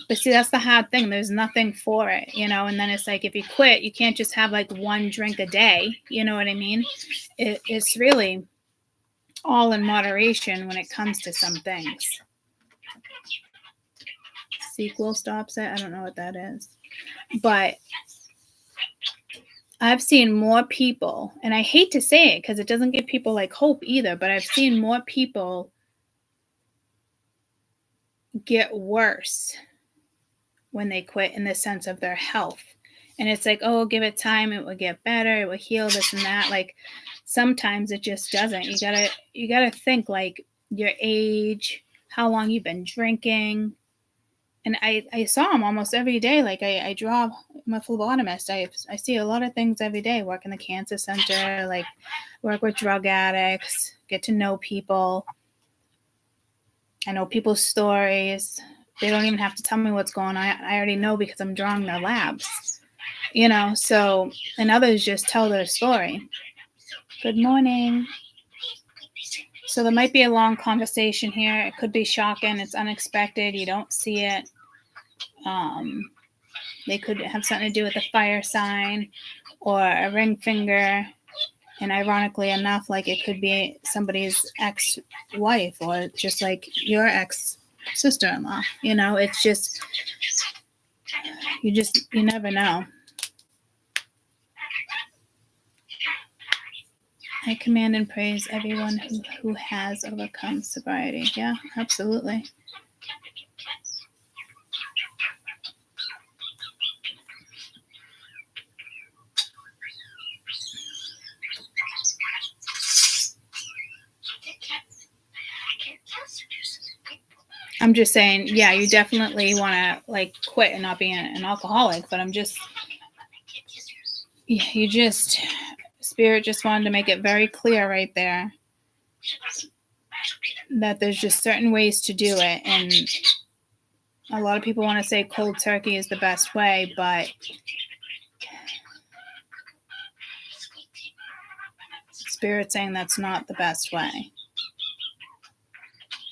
But see, that's the hard thing. There's nothing for it, and then it's like if you quit, you can't just have like one drink a day. You know what I mean? It's really all in moderation when it comes to some things. Sequel stops it. I don't know what that is. But I've seen more people, and I hate to say it because it doesn't give people like hope either, but I've seen more people get worse when they quit in the sense of their health. And it's like, oh, give it time, it will get better, it will heal, this and that. Like sometimes it just doesn't. You gotta think like your age, how long you've been drinking. And I saw them almost every day. Like I draw, I'm a phlebotomist. I see a lot of things every day. Work in the cancer center, like work with drug addicts, get to know people. I know people's stories. They don't even have to tell me what's going on. I already know because I'm drawing their labs. So, and others just tell their story. Good morning. So there might be a long conversation here. It could be shocking. It's unexpected. You don't see it. They could have something to do with a fire sign or a ring finger. And ironically enough, like it could be somebody's ex-wife or just like your ex-sister-in-law. It's just, you never know. I command and praise everyone who has overcome sobriety. Yeah, absolutely. I'm just saying, yeah, you definitely want to like quit and not be an alcoholic, but Spirit just wanted to make it very clear right there that there's just certain ways to do it. And a lot of people want to say cold turkey is the best way, but Spirit's saying that's not the best way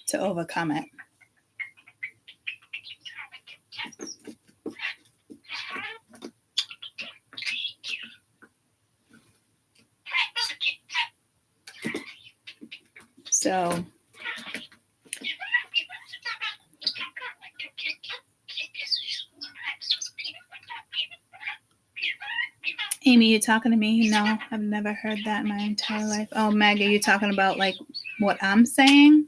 to overcome it. So Amy, you talking to me? No, I've never heard that in my entire life. Oh, Meg, are you talking about like what I'm saying?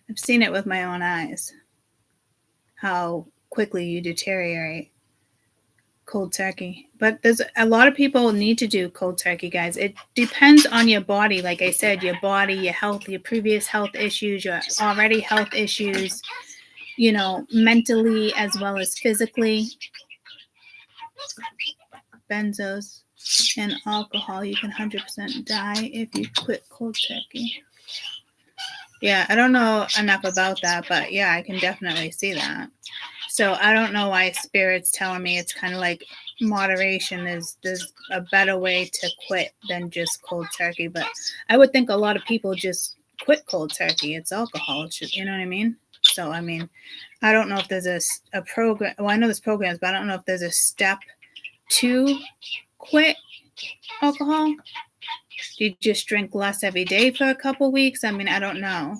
I've seen it with my own eyes, how quickly you deteriorate cold turkey. But there's a lot of people need to do cold turkey, guys. It depends on your body. Like I said, your body, your health, your previous health issues, your already health issues, mentally as well as physically. Benzos and alcohol, you can 100% die if you quit cold turkey. Yeah, I don't know enough about that, but yeah, I can definitely see that. So I don't know why Spirit's telling me it's kind of like moderation. There's a better way to quit than just cold turkey. But I would think a lot of people just quit cold turkey. It's alcohol. It's just, you know what I mean? So, I mean, I don't know if there's a program. Well, I know there's programs, but I don't know if there's a step to quit alcohol. Do you just drink less every day for a couple weeks? I mean, I don't know.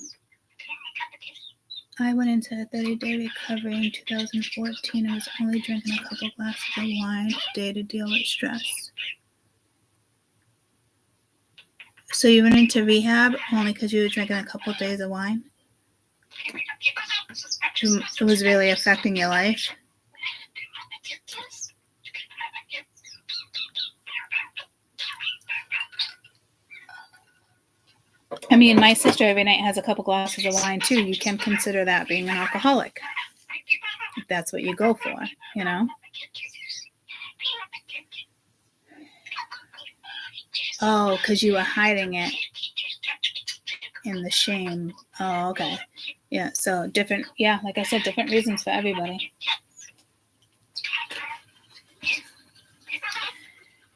I went into a 30-day recovery in 2014. I was only drinking a couple glasses of wine a day to deal with stress. So you went into rehab only because you were drinking a couple of days of wine? It was really affecting your life? I mean, my sister every night has a couple glasses of wine too. You can consider that being an alcoholic. If that's what you go for, you know? Oh, because you were hiding it in the shame. Oh, okay. Yeah, so different, yeah, like I said, different reasons for everybody.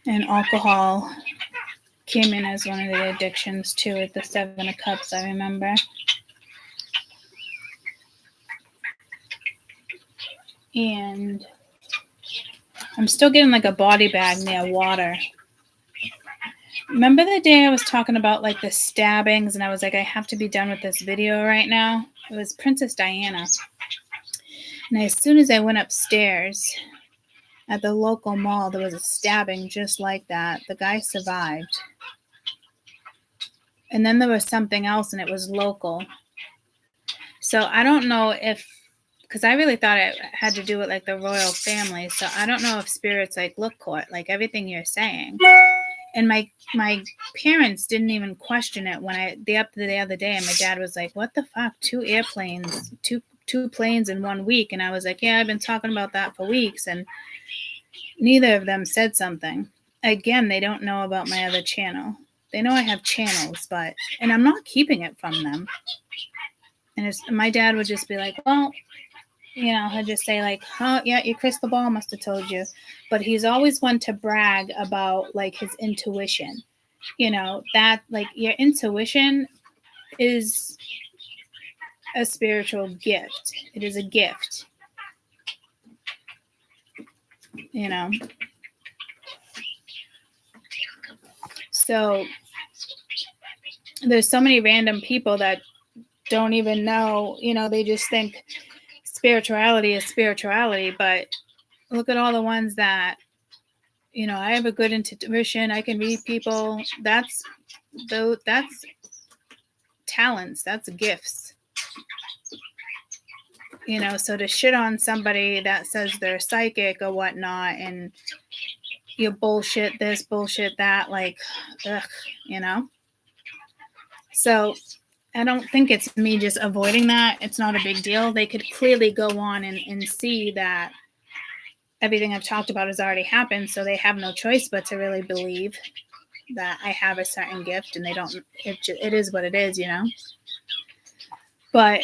And alcohol came in as one of the addictions too at the 7 of Cups, I remember. And I'm still getting like a body bag near water. Remember the day I was talking about like the stabbings and I was like, I have to be done with this video right now? It was Princess Diana. And as soon as I went upstairs at the local mall, there was a stabbing just like that. The guy survived. And then there was something else and it was local. So I don't know if, because I really thought it had to do with like the royal family. So I don't know if spirit's like, look, Court, like everything you're saying. And my parents didn't even question it when the other day, and my dad was like, "What the fuck? 2 airplanes, two planes in 1 week?" And I was like, "Yeah, I've been talking about that for weeks." And neither of them said something. Again, they don't know about my other channel. They know I have channels, and I'm not keeping it from them. And my dad would just be like, "Well," you know, he'll just say like, "Oh, yeah, your crystal ball must have told you." But he's always one to brag about like his intuition. You know, that like your intuition is a spiritual gift. It is a gift. You know. So there's so many random people that don't even know, you know, they just think spirituality is spirituality, but look at all the ones that, you know, I have a good intuition, I can read people. That's talents, that's gifts. You know, so to shit on somebody that says they're psychic or whatnot and you bullshit this, bullshit that, like, ugh, you know? So I don't think it's me just avoiding that. It's not a big deal. They could clearly go on and see that everything I've talked about has already happened, so they have no choice but to really believe that I have a certain gift, and they don't. It is what it is, you know. But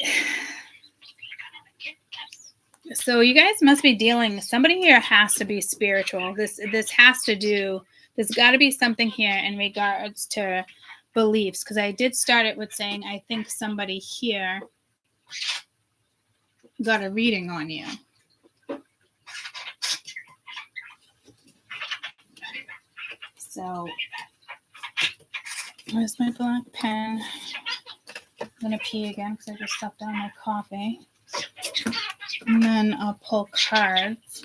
so you guys must be dealing. Somebody here has to be spiritual. This has to do. There's got to be something here in regards to beliefs, because I did start it with saying I think somebody here got a reading on you. So where's my black pen? I'm gonna pee again because I just stuffed down my coffee. And then I'll pull cards.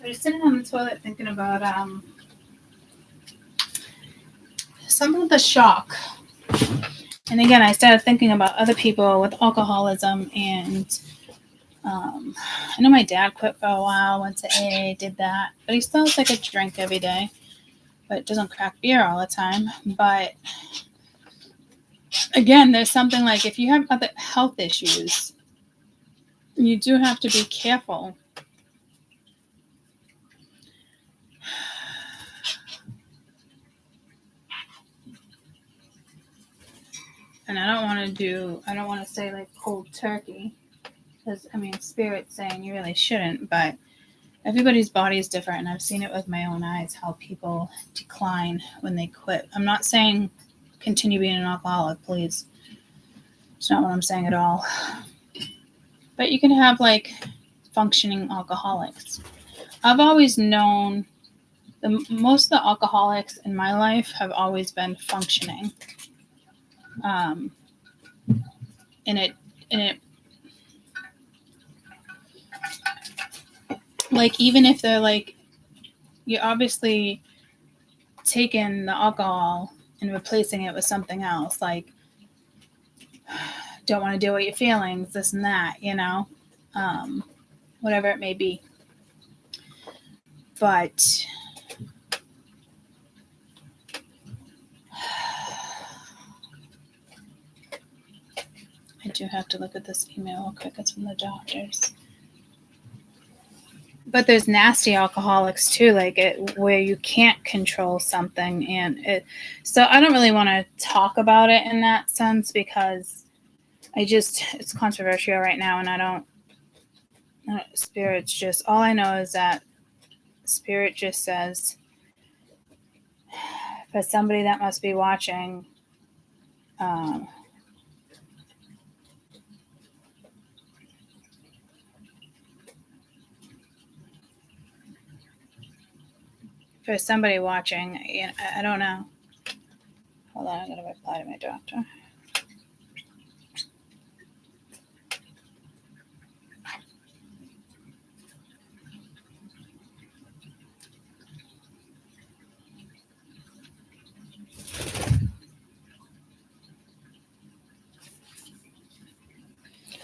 I was sitting on the toilet thinking about something with a shock. And again, I started thinking about other people with alcoholism, and I know my dad quit for a while, went to AA, did that, but he still has like a drink every day, but doesn't crack beer all the time. But again, there's something like if you have other health issues, you do have to be careful. And I don't want to say like cold turkey, because I mean, Spirit's saying you really shouldn't, but everybody's body is different, and I've seen it with my own eyes how people decline when they quit. I'm not saying continue being an alcoholic, please. It's not what I'm saying at all. But you can have like functioning alcoholics. I've always known most of the alcoholics in my life have always been functioning. And it like, even if they're like, you're obviously taking the alcohol and replacing it with something else, like don't want to deal with your feelings, this and that, whatever it may be. But I do have to look at this email real quick. It's from the doctors. But there's nasty alcoholics too, like where you can't control something, and so I don't really want to talk about it in that sense, because it's controversial right now, and I don't. Spirit's just, all I know is that Spirit just says, for somebody that must be watching, for somebody watching, I don't know. Hold on, I'm going to reply to my doctor.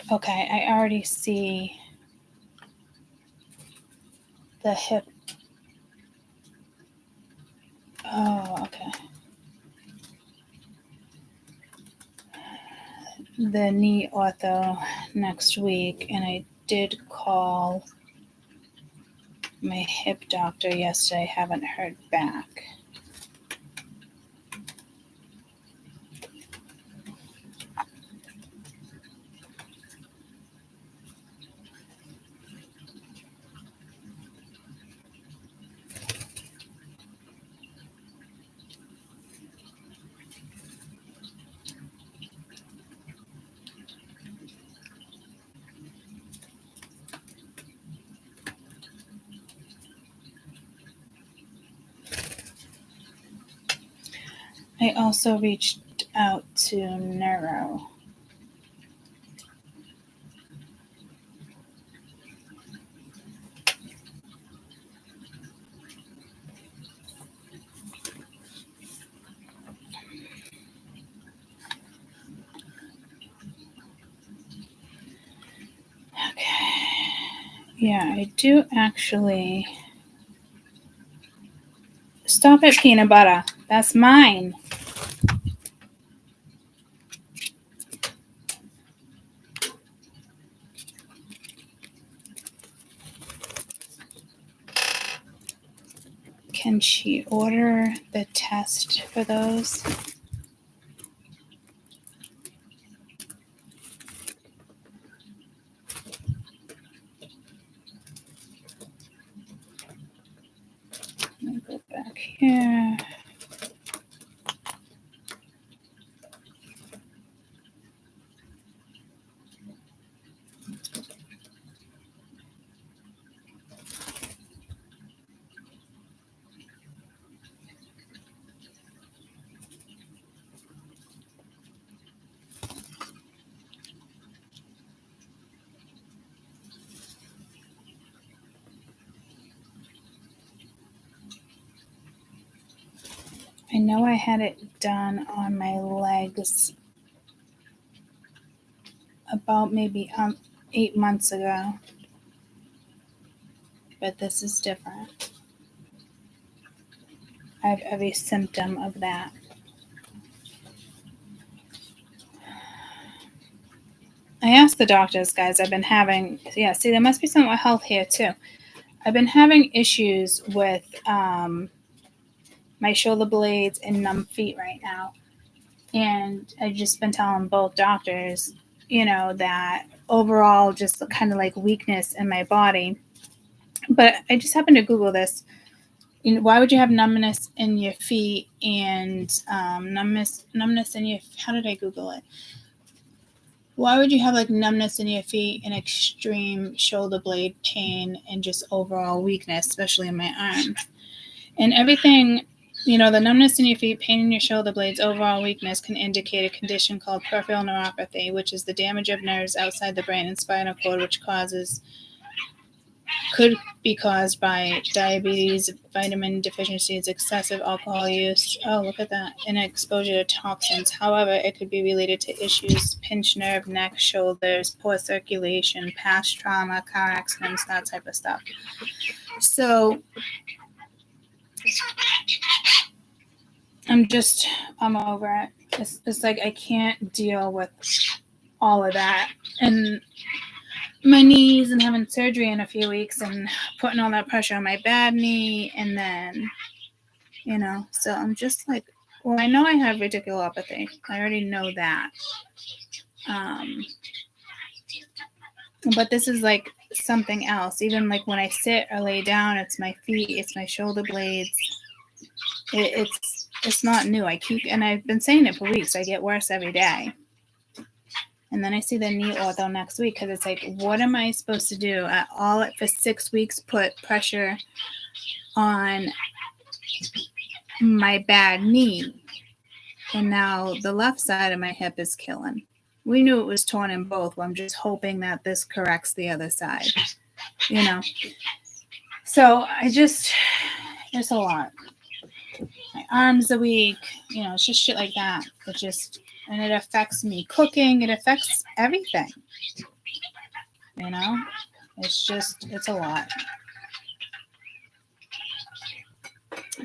Okay, I already see the hip. Oh, okay. The knee ortho next week, and I did call my hip doctor yesterday. Haven't heard back. I also reached out to neuro. Okay. Yeah, I do actually. Stop it, peanut butter. That's mine. Can she order the test for those? Let me go back here. I know I had it done on my legs about maybe 8 months ago, but this is different. I have every symptom of that. I asked the doctors, guys, I've been having, see, there must be something with health here too. I've been having issues with my shoulder blades and numb feet right now. And I've just been telling both doctors, that overall just kind of like weakness in my body. But I just happened to Google this. Why would you have numbness in your feet and numbness in your, how did I Google it? Why would you have like numbness in your feet and extreme shoulder blade pain and just overall weakness, especially in my arms? And everything, the numbness in your feet, pain in your shoulder blades, overall weakness can indicate a condition called peripheral neuropathy, which is the damage of nerves outside the brain and spinal cord, which could be caused by diabetes, vitamin deficiencies, excessive alcohol use. Oh, look at that. And exposure to toxins. However, it could be related to issues, pinched nerve, neck, shoulders, poor circulation, past trauma, car accidents, that type of stuff. So I'm over it. It's like I can't deal with all of that. And my knees and having surgery in a few weeks and putting all that pressure on my bad knee. And then, so I'm just like, well, I know I have radiculopathy. I already know that. But this is like something else. Even like when I sit or lay down, it's my feet, it's my shoulder blades. It's not new. And I've been saying it for weeks. I get worse every day. And then I see the knee ortho next week because it's like, what am I supposed to do? For 6 weeks, put pressure on my bad knee. And now the left side of my hip is killing. We knew it was torn in both. I'm just hoping that this corrects the other side, So it's a lot. My arms are weak, it's just shit like that. And it affects me cooking. It affects everything. It's a lot.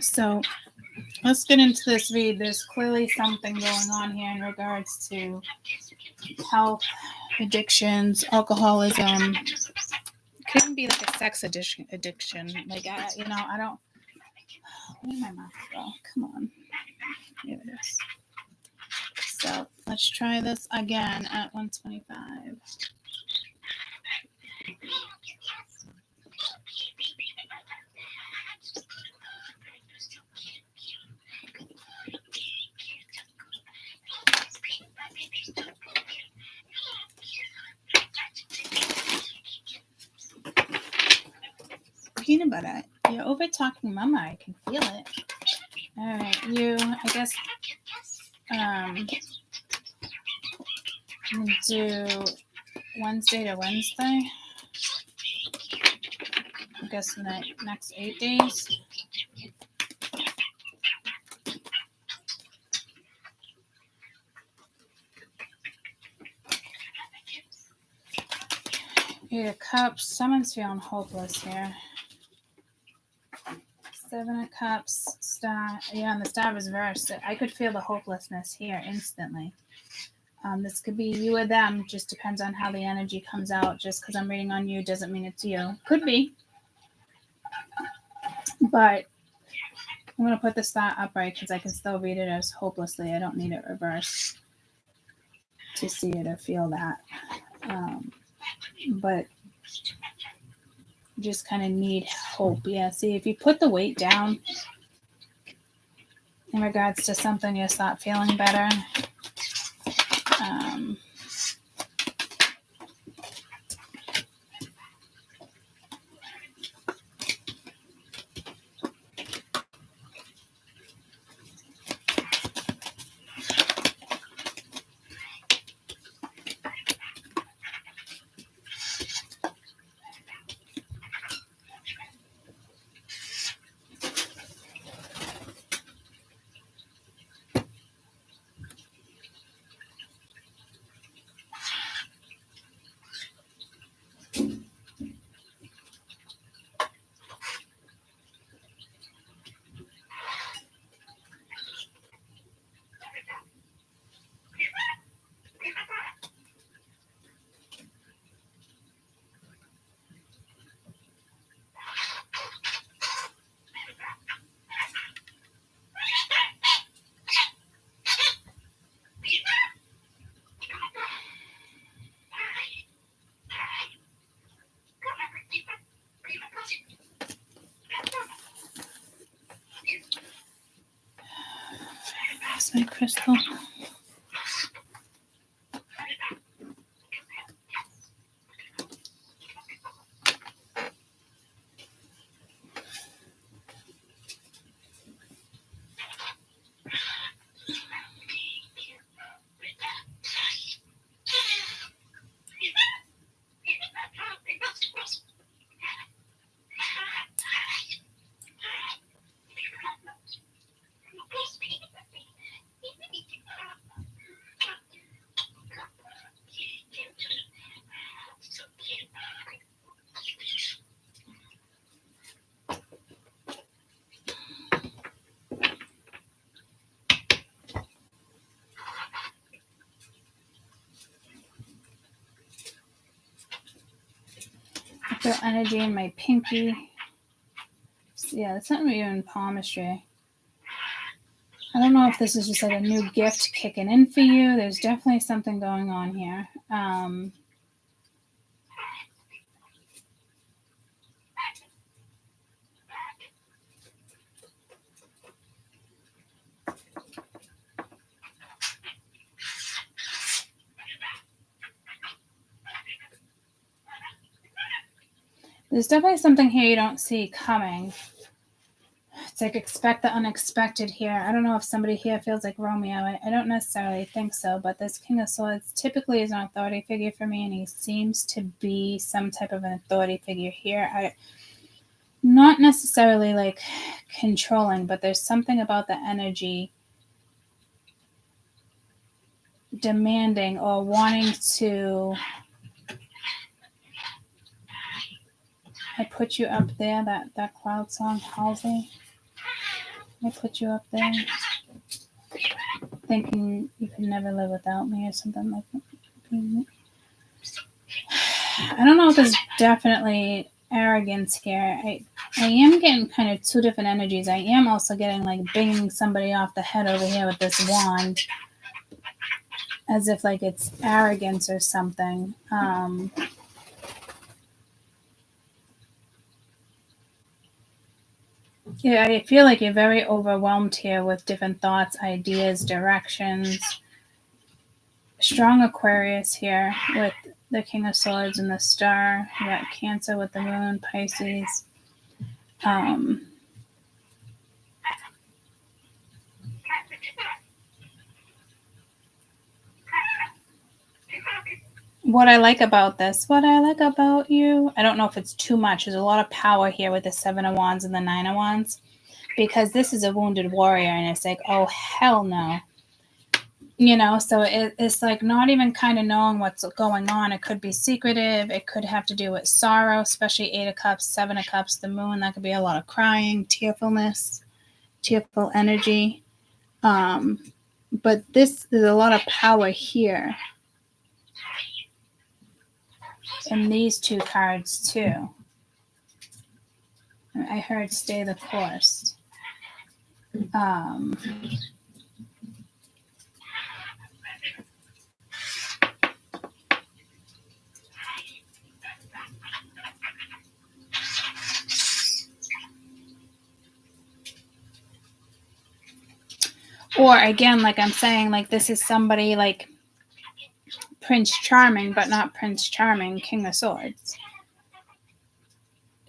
So let's get into this read. There's clearly something going on here in regards to health, addictions, alcoholism. It couldn't be like a sex addiction. Like, I don't. Where did my mouth go? Come on. Here it is. So let's try this again at 125. Peanut butter. You're over talking mama. I can feel it. All right. I guess, do Wednesday to Wednesday. I guess the next 8 days. Eight of Cups. Someone's feeling hopeless here. 7 of Cups. Star. Yeah, and the Star was reversed. I could feel the hopelessness here instantly. This could be you or them. Just depends on how the energy comes out. Just because I'm reading on you doesn't mean it's you. Could be. But I'm going to put the Star upright because I can still read it as hopelessly. I don't need it reversed to see it or feel that. But just kind of need hope. Yeah, see, if you put the weight down in regards to something, you start feeling better. lost my crystal. I feel energy in my pinky. Yeah, it's not even palmistry. I don't know if this is just like a new gift kicking in for you. There's definitely something going on here. There's definitely something here you don't see coming. It's like expect the unexpected here. I don't know if somebody here feels like Romeo. I don't necessarily think so, but this King of Swords typically is an authority figure for me, and he seems to be some type of an authority figure here. Not necessarily like controlling, but there's something about the energy demanding or wanting to. I put you up there, that cloud song, Halsey. I put you up there, thinking you could never live without me or something like that. I don't know if there's definitely arrogance here. I am getting kind of two different energies. I am also getting like banging somebody off the head over here with this wand, as if like it's arrogance or something. Yeah, I feel like you're very overwhelmed here with different thoughts, ideas, directions. Strong Aquarius here with the King of Swords and the Star. You got Cancer with the Moon, Pisces. What I like about you, I don't know if it's too much. There's a lot of power here with the Seven of Wands and the Nine of Wands, because this is a wounded warrior, and it's like, oh, hell no. So it's like not even kind of knowing what's going on. It could be secretive. It could have to do with sorrow, especially 8 of Cups, 7 of Cups, the Moon. That could be a lot of crying, tearfulness, tearful energy. But there's a lot of power here. And these two cards too. I heard stay the course. Or again, like I'm saying, like this is somebody like Prince Charming, but not Prince Charming, King of Swords.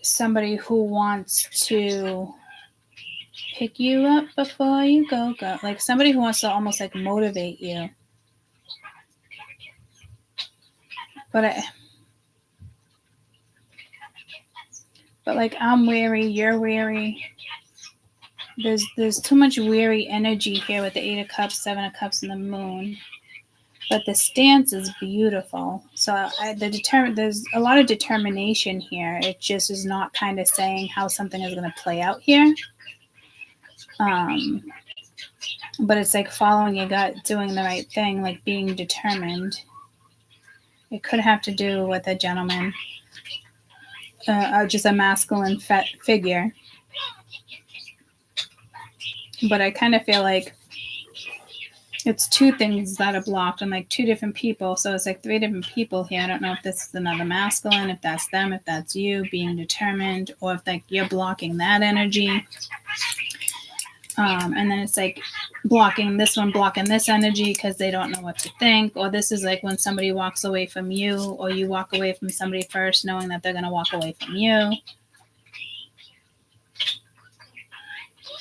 Somebody who wants to pick you up before you go. Like somebody who wants to almost like motivate you. But like I'm weary, you're weary. There's too much weary energy here with the 8 of Cups, 7 of Cups, and the Moon. But the stance is beautiful. So there's a lot of determination here. It just is not kind of saying how something is going to play out here. But it's like following your gut, doing the right thing, like being determined. It could have to do with a gentleman, just a masculine figure. But I kind of feel like it's two things that are blocked and like two different people. So it's like 3 different people here. I don't know if this is another masculine, if that's them, if that's you being determined, or if like you're blocking that energy. And then it's like blocking this energy because they don't know what to think. Or this is like when somebody walks away from you, or you walk away from somebody first knowing that they're going to walk away from you.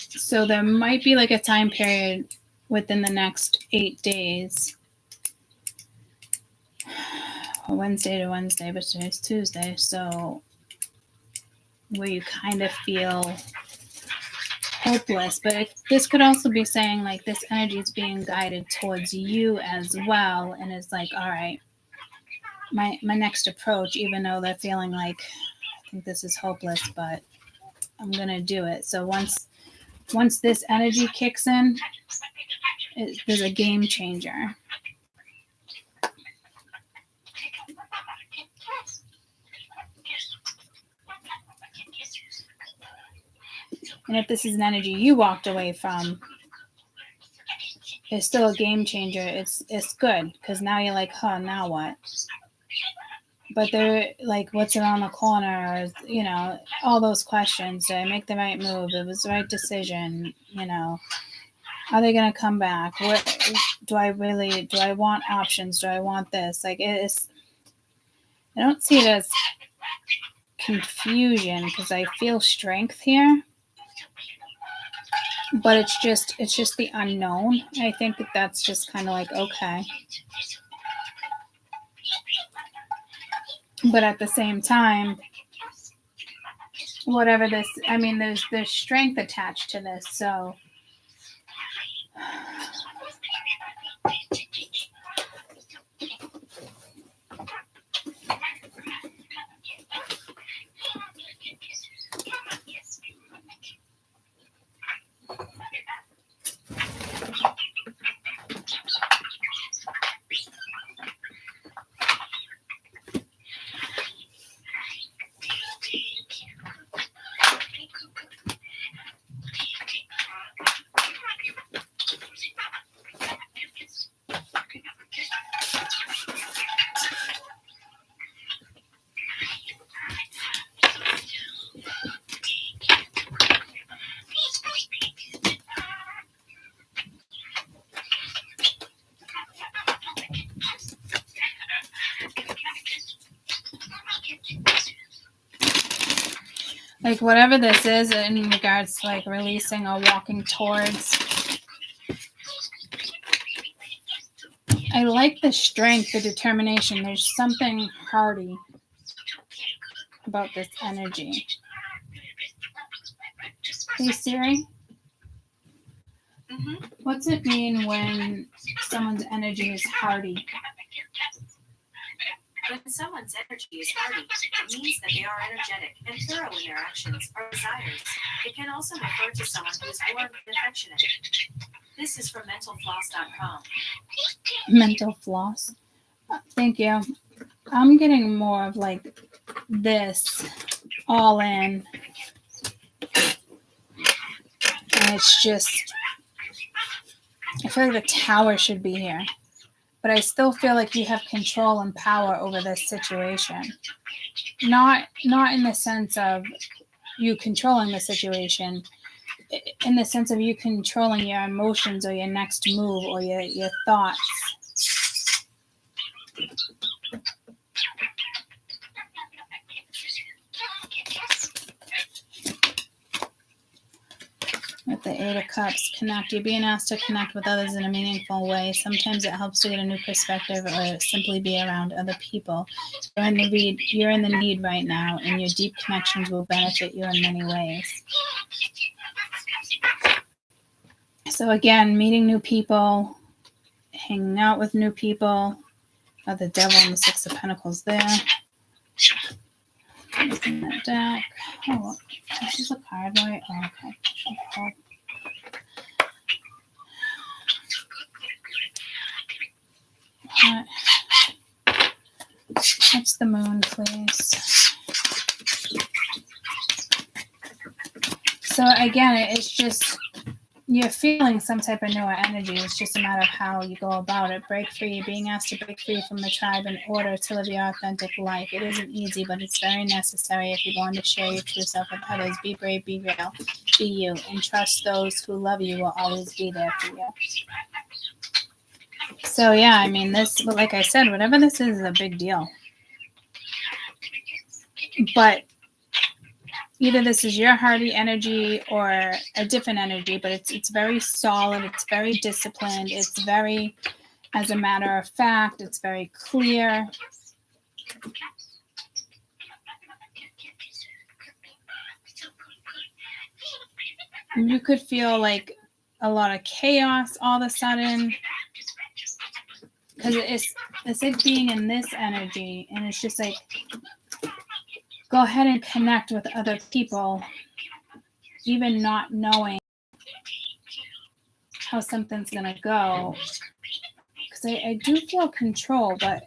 So there might be like a time period within the next 8 days, Wednesday to Wednesday, but today's Tuesday, so where you kind of feel hopeless. But this could also be saying like this energy is being guided towards you as well, and it's like, all right, my next approach, even though they're feeling like I think this is hopeless, but I'm gonna do it. So once this energy kicks in, there's a game changer. And if this is an energy you walked away from, it's still a game changer. It's good because now you're like, huh, now what? But they're like, what's around the corner? Or, all those questions. Did I make the right move? It was the right decision. Are they going to come back? What do I want options? Do I want this? Like I don't see it as confusion because I feel strength here. But it's just the unknown. I think that's just kind of like, okay. But at the same time, whatever this, there's strength attached to this. So like whatever this is in regards to like releasing or walking towards, I like the strength, the determination. There's something hardy about this energy. Hey Siri, what's it mean when someone's energy is hardy? When someone's energy is hardy, it means that they are energetic and thorough in their actions or desires. It can also refer to someone who is warm and affectionate. This is from mentalfloss.com. Mental floss. Thank you. I'm getting more of like this all in. And it's just, I feel like the tower should be here. But I still feel like you have control and power over this situation. Not in the sense of you controlling the situation, in the sense of you controlling your emotions or your next move or your thoughts. With the Eight of Cups, connect. You're being asked to connect with others in a meaningful way. Sometimes it helps to get a new perspective or simply be around other people. You're in the need right now, and your deep connections will benefit you in many ways. So again, meeting new people, hanging out with new people. Got the Devil and the Six of Pentacles there. Looking that deck. Oh, this is a card, right? Oh, okay. What's the moon, please? So again, it's just you're feeling some type of newer energy. It's just a matter of how you go about it. Break free. You're being asked to break free from the tribe in order to live your authentic life. It isn't easy, but it's very necessary if you're going to share your true self with others. Be brave, be real, be you, and trust those who love you will always be there for you. So yeah, I mean, this, but like I said, whatever this is a big deal. But either this is your hearty energy or a different energy, but it's very solid, it's very disciplined, it's very, as a matter of fact, it's very clear. You could feel like a lot of chaos all of a sudden, because it's like being in this energy, and it's just like, go ahead and connect with other people, even not knowing how something's going to go. Because I do feel control, but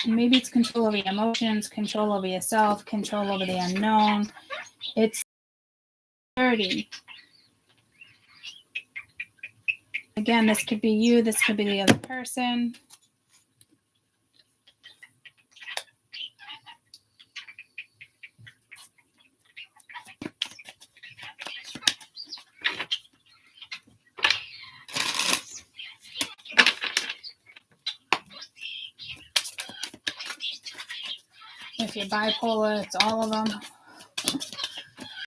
maybe it's control over your emotions, control over yourself, control over the unknown. It's 30. Again, this could be you, this could be the other person. If you're bipolar, it's all of them.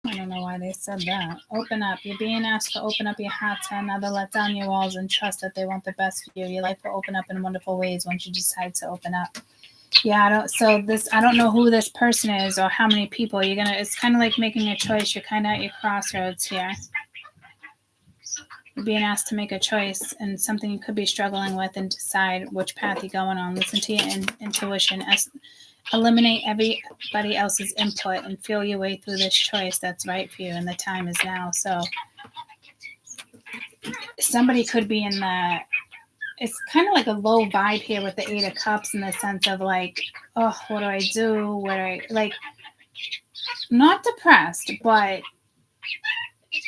I don't know why they said that. Open up. You're being asked to open up your heart to another, let down your walls, and trust that they want the best for you. Your life will open up in wonderful ways once you decide to open up. Yeah, I don't know who this person is or how many people you're gonna. It's kind of like making a choice. You're kind of at your crossroads here. You're being asked to make a choice and something you could be struggling with, and decide which path you're going on. Listen to your intuition. Eliminate everybody else's input and feel your way through this choice that's right for you, and the time is now. So somebody could be in the, it's kind of like a low vibe here with the 8 of Cups, in the sense of like, oh, what do I do? What do I, like, not depressed, but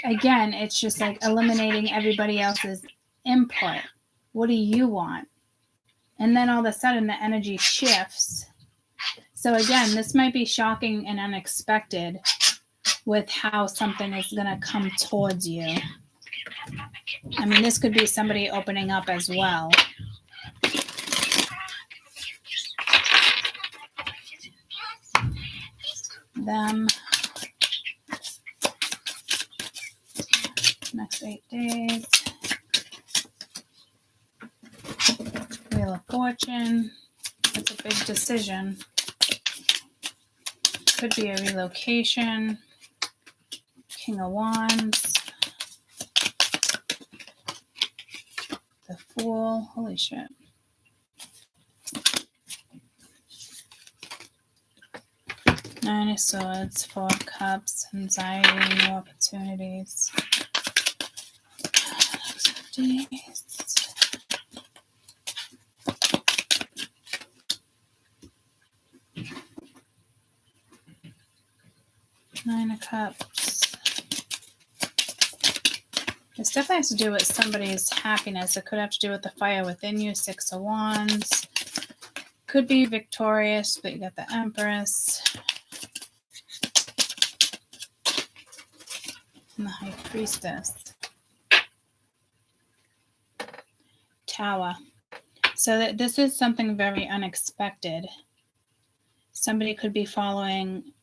again, it's just like eliminating everybody else's input. What do you want? And then all of a sudden the energy shifts. So again, this might be shocking and unexpected with how something is going to come towards you. I mean, this could be somebody opening up as well. Them. Next 8 days. Wheel of Fortune. It's a big decision. Could be a relocation. King of Wands. The Fool. Holy shit. Nine of Swords. 4 of Cups. Anxiety. New opportunities. Days. Nine of Cups. This definitely has to do with somebody's happiness. It could have to do with the fire within you. 6 of Wands. Could be victorious, but you got the Empress. And the High Priestess. Tower. So that this is something very unexpected. Somebody could be following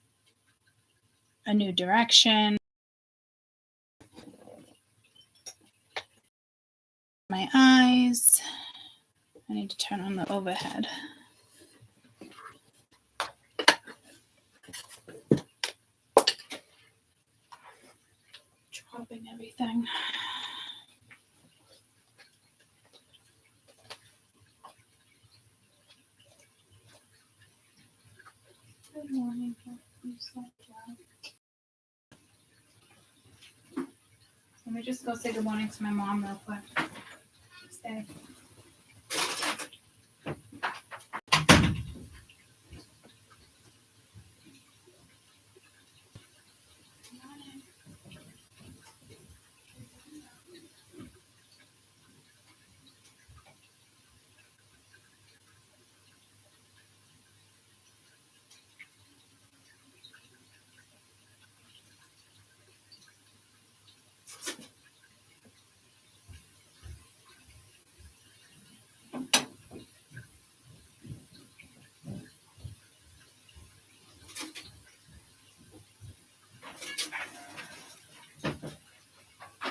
a new direction. My eyes. I need to turn on the overhead. Dropping everything. Good morning. Let me just go say good morning to my mom real quick. Stay.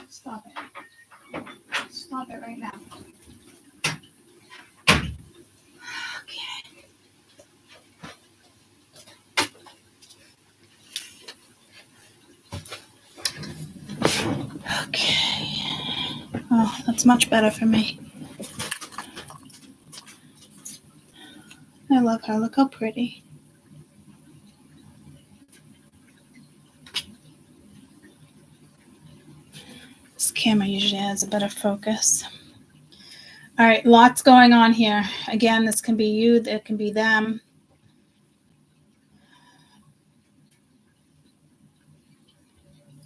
Stop it. Stop it right now. Okay. Okay. Oh, that's much better for me. I love her. Look how pretty. This camera usually has a better focus. All right, lots going on here. Again, this can be you, it can be them.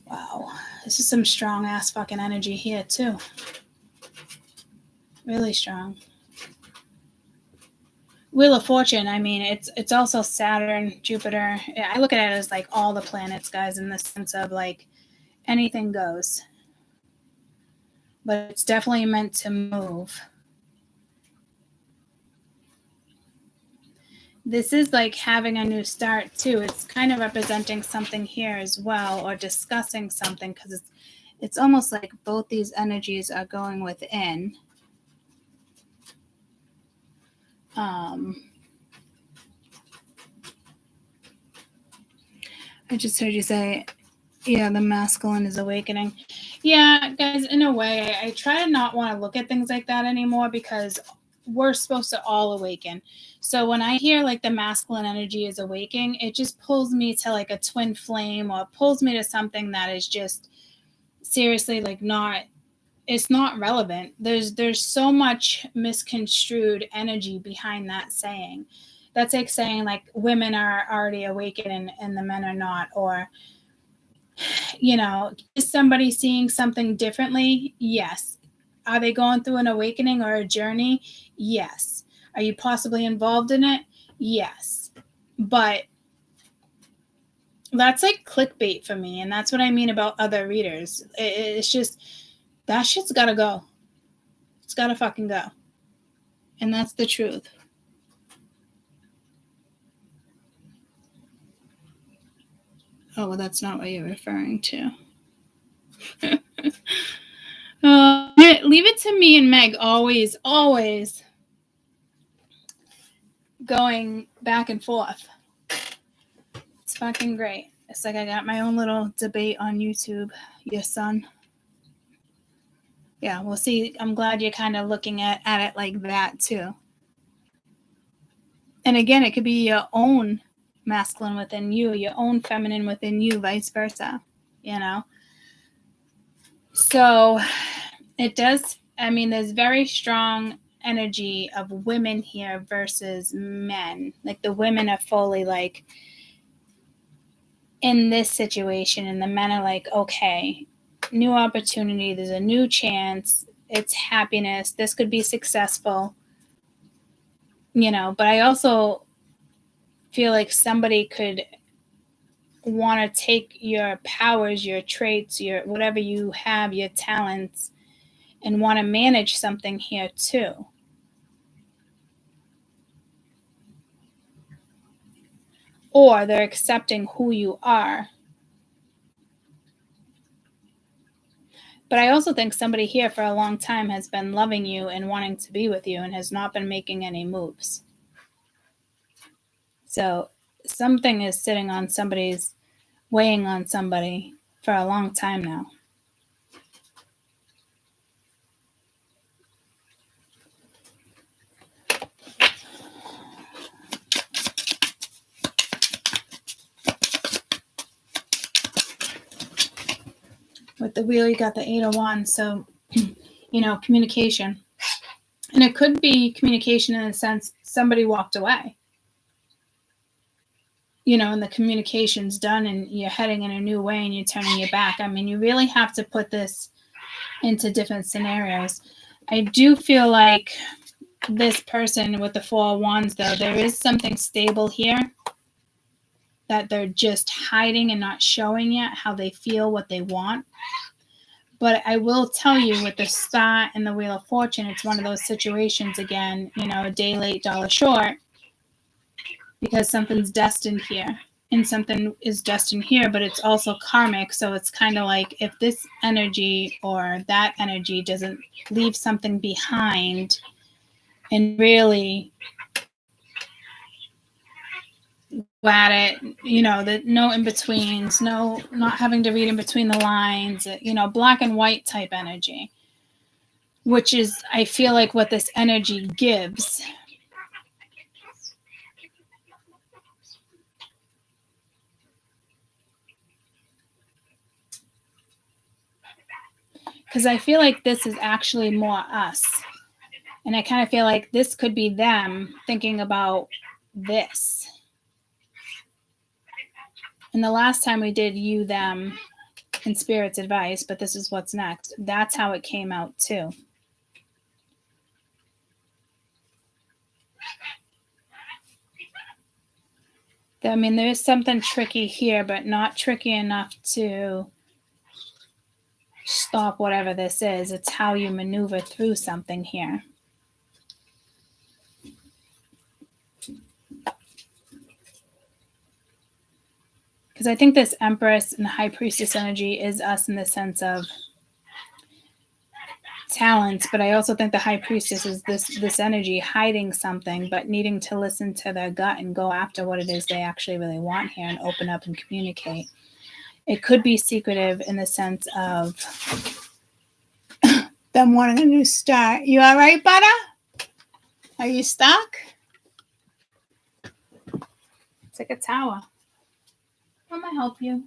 Wow, this is some strong ass fucking energy here too. Really strong. Wheel of Fortune, I mean, it's also Saturn, Jupiter. I look at it as like all the planets, guys, in the sense of like anything goes. But it's definitely meant to move. This is like having a new start too. It's kind of representing something here as well, or discussing something, because it's almost like both these energies are going within. I just heard you say, yeah, the masculine is awakening. Yeah, guys, in a way, I try to not want to look at things like that anymore, because we're supposed to all awaken. So when I hear like the masculine energy is awakening, it just pulls me to like a twin flame, or pulls me to something that is just seriously like it's not relevant. There's so much misconstrued energy behind that saying. That's like saying like women are already awakened and the men are not, or is somebody seeing something differently? Yes. Are they going through an awakening or a journey? Yes. Are you possibly involved in it? Yes. But that's like clickbait for me, and that's what I mean about other readers. It's just, that shit's gotta go. It's gotta fucking go. And that's the truth. Oh, well, that's not what you're referring to. Leave it to me and Meg, always going back and forth. It's fucking great. It's like I got my own little debate on YouTube, your son. Yeah, we'll see. I'm glad you're kind of looking at it like that too. And again, it could be your own masculine within you, your own feminine within you, vice versa, So it does, I mean, there's very strong energy of women here versus men. Like the women are fully like in this situation, and the men are like, okay, new opportunity, there's a new chance, it's happiness, this could be successful, but I also feel like somebody could want to take your powers, your traits, your whatever you have, your talents, and want to manage something here too. Or they're accepting who you are. But I also think somebody here for a long time has been loving you and wanting to be with you and has not been making any moves. So something is sitting on somebody's, weighing on somebody for a long time now. With the wheel, you got the 8 of Wands. So, communication. And it could be communication in the sense somebody walked away. And the communication's done and you're heading in a new way and you're turning your back. I mean, you really have to put this into different scenarios. I do feel like this person with the 4 of Wands, though, there is something stable here that they're just hiding and not showing yet how they feel, what they want. But I will tell you, with the Star and the Wheel of Fortune, it's one of those situations again, a day late, dollar short, because something's destined here. and something is destined here, but it's also karmic. So it's kind of like if this energy or that energy doesn't leave something behind and really at it, that no in-betweens, no, not having to read in between the lines, black and white type energy, which is, I feel like, what this energy gives. Because I feel like this is actually more us. And I kind of feel like this could be them thinking about this. And the last time we did you, them, and Spirit's advice, but this is what's next. That's how it came out too. I mean, there is something tricky here, but not tricky enough to stop whatever this is. It's how you maneuver through something here. Because I think this Empress and High Priestess energy is us in the sense of talents, but I also think the High Priestess is this energy hiding something, but needing to listen to their gut and go after what it is they actually really want here and open up and communicate. It could be secretive in the sense of them wanting a new start. You all right, Butter? Are you stuck? It's like a tower. I'm gonna help you.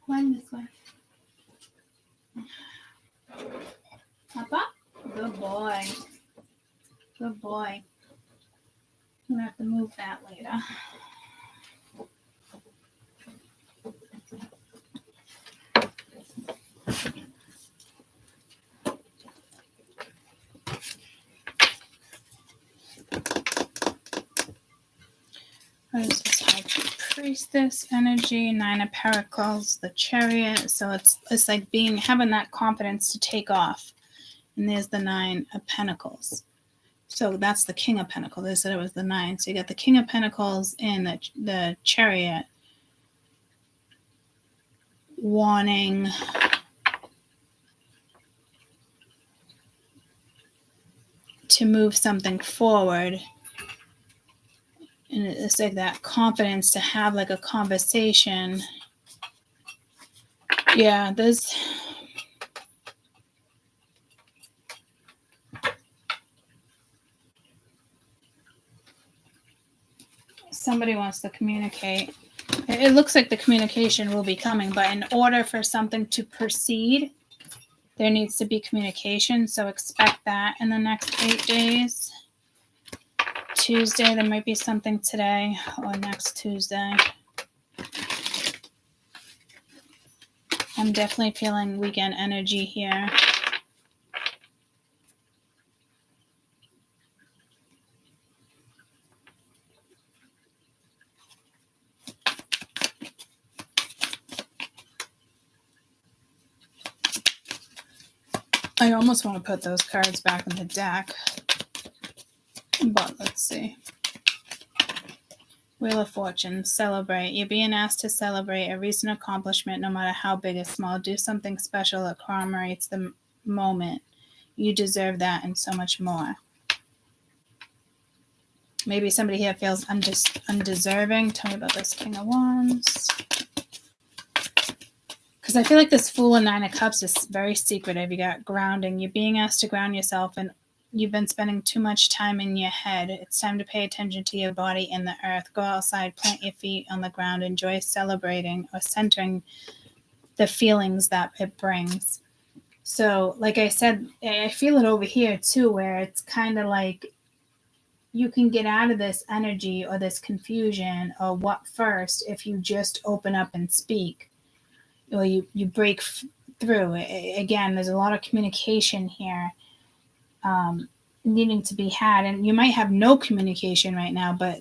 Climb this way. Papa? Good boy. Good boy. I'm gonna have to move that later. What is this High Priestess energy? 9 of Pentacles, the Chariot. So it's like having that confidence to take off. And there's the 9 of Pentacles. So that's the King of Pentacles. They said it was the 9. So you got the King of Pentacles and the Chariot wanting to move something forward. And it's like that confidence to have like a conversation. Yeah, there's... Somebody wants to communicate. It looks like the communication will be coming, but in order for something to proceed, there needs to be communication. So expect that in the next 8 days. Tuesday, there might be something today or next Tuesday. I'm definitely feeling weekend energy here. I almost want to put those cards back in the deck, but let's see. Wheel of Fortune, celebrate. You're being asked to celebrate a recent accomplishment, no matter how big or small. Do something special that commemorates the moment. You deserve that and so much more. Maybe somebody here feels undeserving. Tell me about this King of Wands. Because I feel like this Fool and 9 of Cups is very secretive. You got grounding. You're being asked to ground yourself, and you've been spending too much time in your head. It's time to pay attention to your body and the earth. Go outside, plant your feet on the ground, enjoy celebrating or centering the feelings that it brings. So, like I said, I feel it over here too, where it's kind of like you can get out of this energy or this confusion or what first if you just open up and speak. Or you break through. Again, there's a lot of communication here needing to be had. And you might have no communication right now, but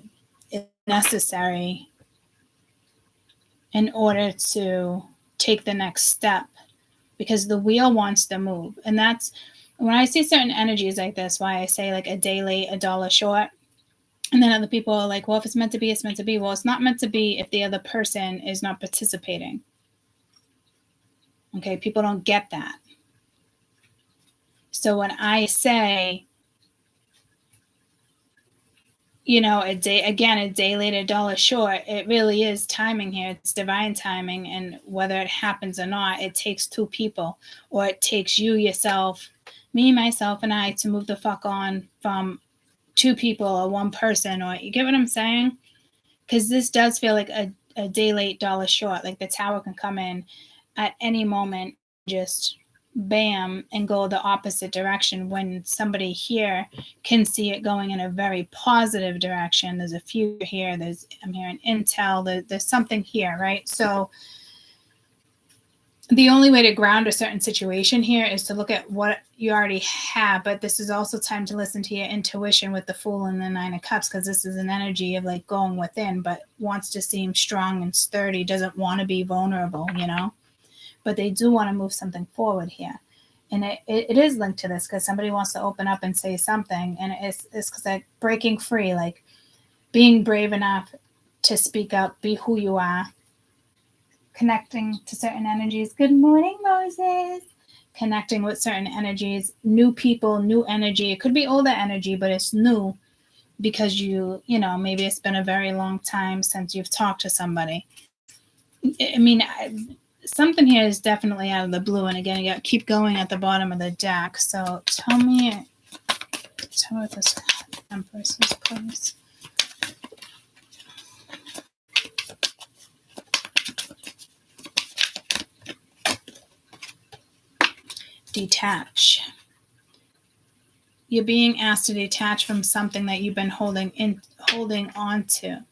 it's necessary in order to take the next step because the wheel wants to move. And that's when I see certain energies like this, why I say like a day late, a dollar short, and then other people are like, well, if it's meant to be, it's meant to be. Well, it's not meant to be if the other person is not participating. Okay, people don't get that. So when I say, you know, a day late, a dollar short, it really is timing here. It's divine timing. And whether it happens or not, it takes two people, or it takes you, yourself, me, myself, and I to move the fuck on from two people or one person, or you get what I'm saying? Because this does feel like a day late, dollar short. Like the tower can come in at any moment, just bam, and go the opposite direction when somebody here can see it going in a very positive direction. There's a few here. I'm hearing intel. There's something here, right? So the only way to ground a certain situation here is to look at what you already have. But this is also time to listen to your intuition with the Fool and the Nine of Cups, because this is an energy of like going within, but wants to seem strong and sturdy, doesn't want to be vulnerable, you know? But they do want to move something forward here. And it is linked to this because somebody wants to open up and say something. And it's because like breaking free, like being brave enough to speak up, be who you are, connecting to certain energies. Good morning, Moses. Connecting with certain energies, new people, new energy. It could be older energy, but it's new because you know, maybe it's been a very long time since you've talked to somebody. I mean, something here is definitely out of the blue. And again, you got to keep going at the bottom of the deck. So tell me what this Empress is, please. Detach. You're being asked to detach from something that you've been holding on to.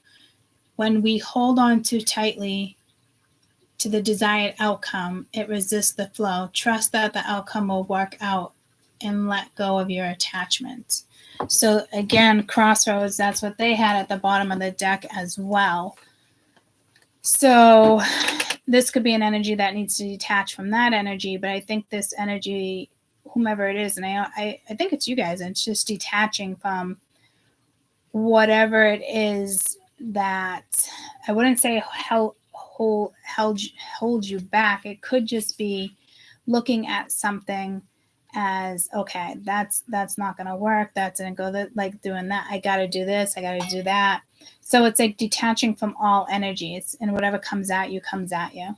When we hold on too tightly to the desired outcome, it resists the flow. Trust that the outcome will work out and let go of your attachment. So again, Crossroads, that's what they had at the bottom of the deck as well. So this could be an energy that needs to detach from that energy, but I think this energy, whomever it is, and I think it's you guys, and it's just detaching from whatever it is that, I wouldn't say hold you back. It could just be looking at something as, okay, that's not going to work. That didn't go like doing that. I got to do this. I got to do that. So it's like detaching from all energies, and whatever comes at you, comes at you.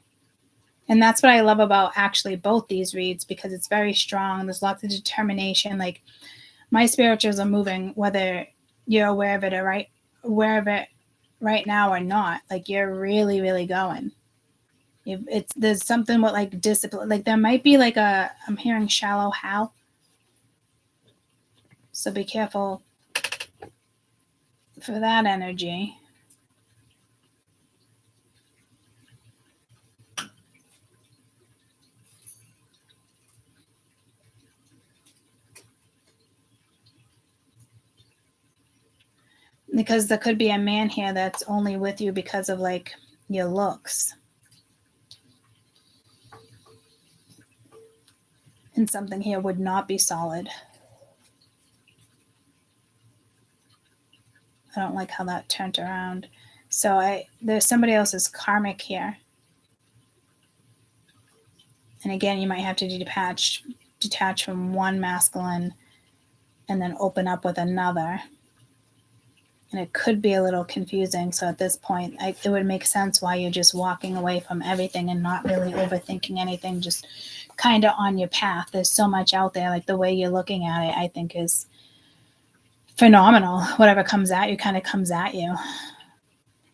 And that's what I love about actually both these reads, because it's very strong. There's lots of determination. Like my spirituals are moving, whether you're aware of it right now or not. Like you're really, really going. There's something with like discipline. Like there might be like I'm hearing shallow Hal. So be careful for that energy. Because there could be a man here that's only with you because of like your looks. And something here would not be solid. I don't like how that turned around. So there's somebody else's karmic here. And again, you might have to detach from one masculine and then open up with another. And it could be a little confusing. So at this point, it would make sense why you're just walking away from everything and not really overthinking anything, just kind of on your path. There's so much out there. Like the way you're looking at it, I think is phenomenal. Whatever comes at you kind of comes at you.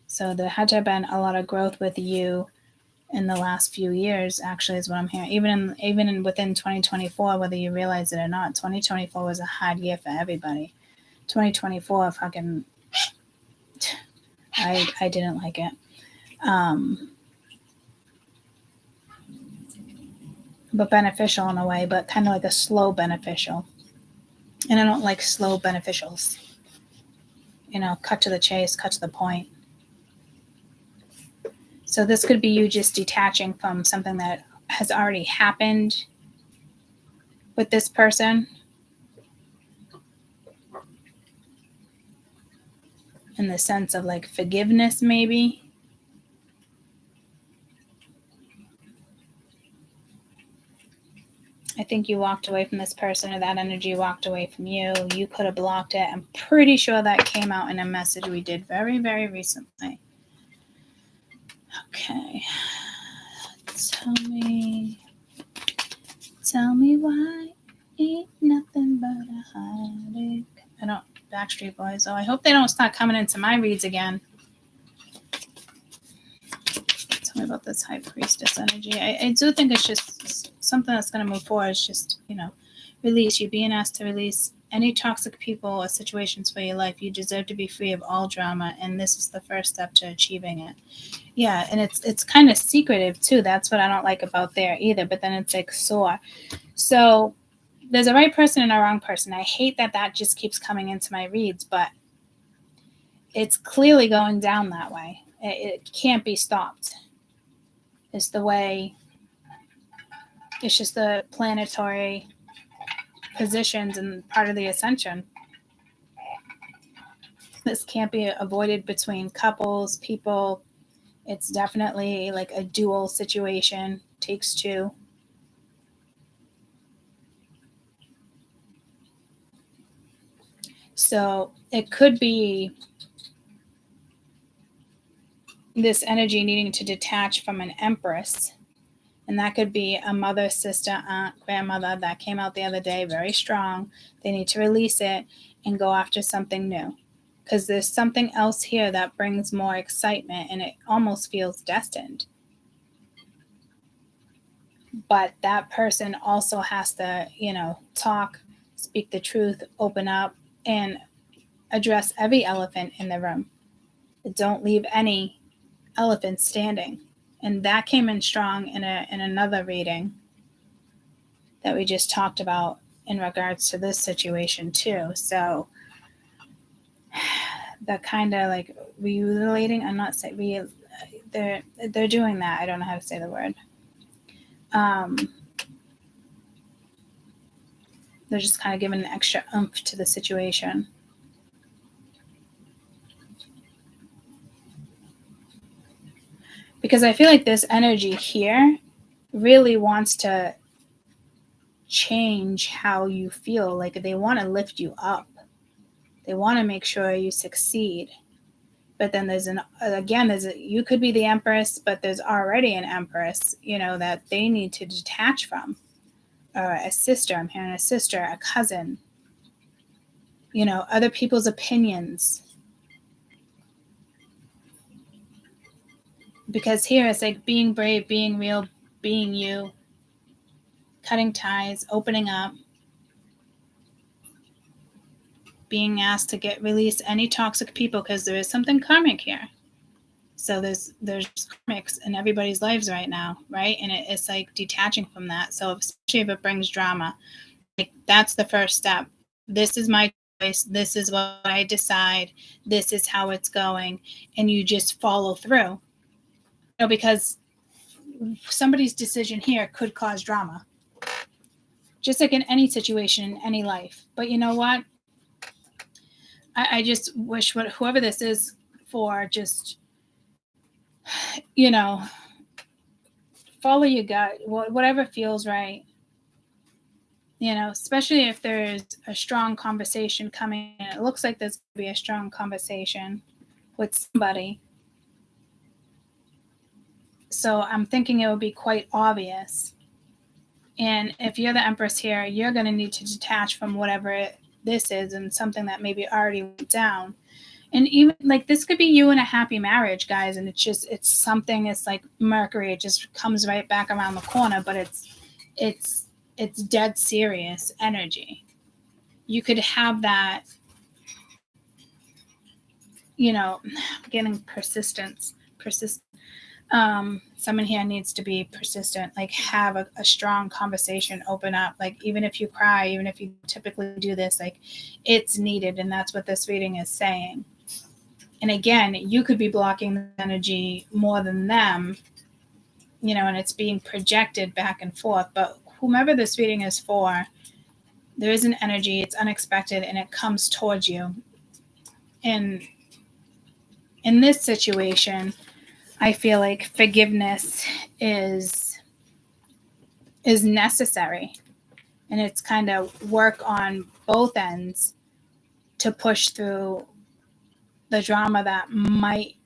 So there had to have been a lot of growth with you in the last few years, actually, is what I'm hearing. Even within 2024, whether you realize it or not, 2024 was a hard year for everybody. 2024 fucking... I didn't like it. But beneficial in a way, but kind of like a slow beneficial. And I don't like slow beneficials. You know, cut to the chase, cut to the point. So this could be you just detaching from something that has already happened with this person. In the sense of like forgiveness, maybe. I think you walked away from this person, or that energy walked away from you. You could have blocked it. I'm pretty sure that came out in a message we did very, very recently. Okay. Tell me why ain't nothing but a heartache. I don't, Backstreet Boys. Oh, I hope they don't start coming into my reads again. Tell me about this High Priestess energy. I do think it's just something that's going to move forward. It's just, release. You're being asked to release any toxic people or situations for your life. You deserve to be free of all drama, and this is the first step to achieving it. Yeah, and it's kind of secretive too. That's what I don't like about there either. But then it's like sore. So there's a right person and a wrong person. I hate that just keeps coming into my reads, but it's clearly going down that way. It can't be stopped. It's the way. It's just the planetary positions and part of the ascension. This can't be avoided between couples, people. It's definitely like a dual situation. Takes two. So it could be this energy needing to detach from an empress. And that could be a mother, sister, aunt, grandmother that came out the other day, very strong. They need to release it and go after something new. Because there's something else here that brings more excitement, and it almost feels destined. But that person also has to, talk, speak the truth, open up, and address every elephant in the room. Don't leave any elephant standing. And that came in strong in another reading that we just talked about in regards to this situation too. So the kind of like relating, I'm not saying they're doing that. I don't know how to say the word. They're just kind of giving an extra oomph to the situation. Because I feel like this energy here really wants to change how you feel. Like they want to lift you up. They want to make sure you succeed. But then you could be the empress, but there's already an empress, that they need to detach from. A sister, I'm hearing a sister, a cousin, other people's opinions. Because here it's like being brave, being real, being you, cutting ties, opening up, being asked to release any toxic people, because there is something karmic here. So there's karmics in everybody's lives right now, right? And it's like detaching from that. So especially if it brings drama, like that's the first step. This is my choice. This is what I decide. This is how it's going. And you just follow through. Because somebody's decision here could cause drama. Just like in any situation, in any life. But you know what? I just wish whoever this is for, just, follow your gut, whatever feels right. Especially if there's a strong conversation coming in. It looks like there's going to be a strong conversation with somebody. So I'm thinking it would be quite obvious. And if you're the empress here, you're going to need to detach from whatever this is, and something that maybe already went down. And even like this could be you in a happy marriage, guys. And it's something, it's like Mercury. It just comes right back around the corner, but it's dead serious energy. You could have that, getting persistence. Someone here needs to be persistent, like have a strong conversation, open up, like even if you cry, even if you typically do this, like it's needed. And that's what this reading is saying. And again, you could be blocking the energy more than them, and it's being projected back and forth. But whomever this reading is for, there is an energy, it's unexpected, and it comes towards you. And in this situation, I feel like forgiveness is necessary, and it's kind of work on both ends to push through the drama that might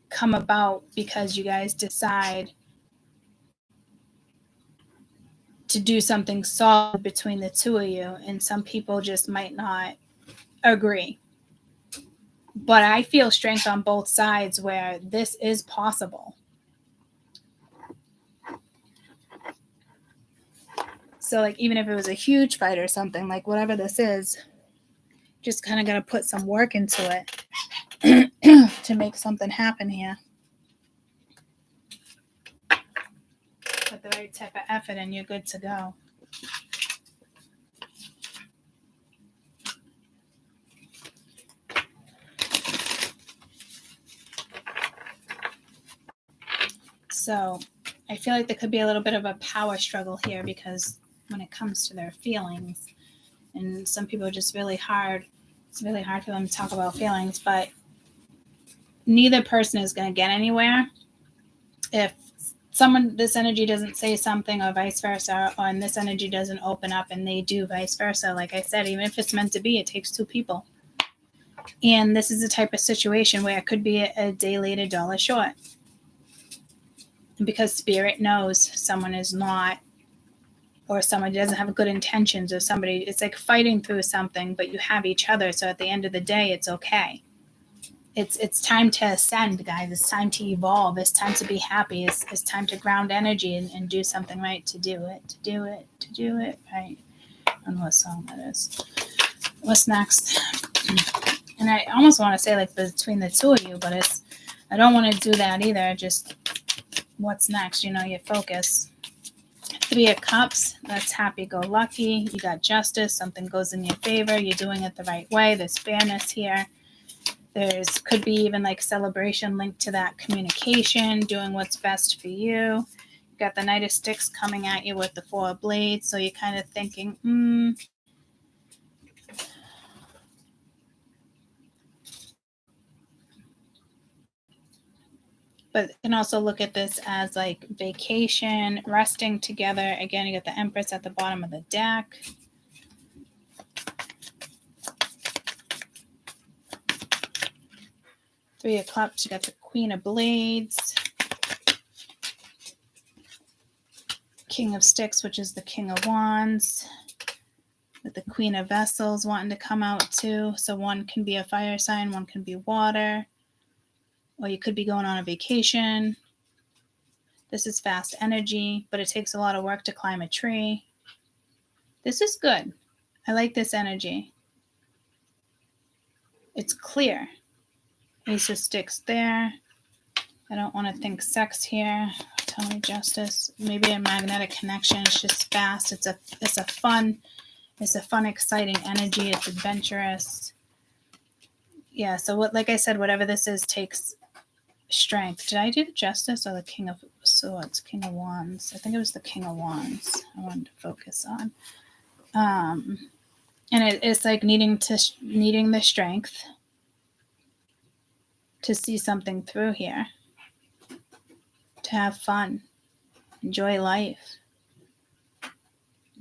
come about because you guys decide to do something solid between the two of you, and some people just might not agree. But I feel strength on both sides where this is possible. So like even if it was a huge fight or something, like whatever this is, just kind of got to put some work into it to make something happen here. Put the right type of effort and you're good to go. So I feel like there could be a little bit of a power struggle here because when it comes to their feelings, and some people are just really hard, it's really hard for them to talk about feelings, but neither person is going to get anywhere if this energy doesn't say something or vice versa, or and this energy doesn't open up and they do vice versa. Like I said, even if it's meant to be, it takes two people. And this is the type of situation where it could be a day late, $1 short. And because spirit knows someone is not, or someone doesn't have good intentions, or somebody, it's like fighting through something, but you have each other. So at the end of the day, it's okay. It's time to ascend, guys. It's time to evolve. It's time to be happy. It's time to ground energy and do something right, to do it right. I don't know what song that is. What's next? And I almost want to say like between the two of you, but I don't want to do that either. Just what's next, your focus. 3 of Cups, that's happy-go-lucky. You got justice. Something goes in your favor. You're doing it the right way. There's fairness here. There's could be even like celebration linked to that communication, doing what's best for you. You got the Knight of Sticks coming at you with the 4 of Blades. So you're kind of thinking, But you can also look at this as like vacation, resting together. Again, you got the Empress at the bottom of the deck. Three of Cups, you got the Queen of Blades. King of Sticks, which is the King of Wands. With the Queen of Vessels wanting to come out too. So one can be a fire sign, one can be water. Or you could be going on a vacation. This is fast energy, but it takes a lot of work to climb a tree. This is good. I like this energy. It's clear. Ace of Sticks there. I don't want to think sex here. Tell me justice. Maybe a magnetic connection. It's just fast. It's a fun, exciting energy. It's adventurous. Yeah, so like I said, whatever this is takes strength. Did I do the Justice or the King of Swords? King of Wands. I think it was the King of Wands I wanted to focus on. And it's like needing the strength to see something through here, to have fun, enjoy life,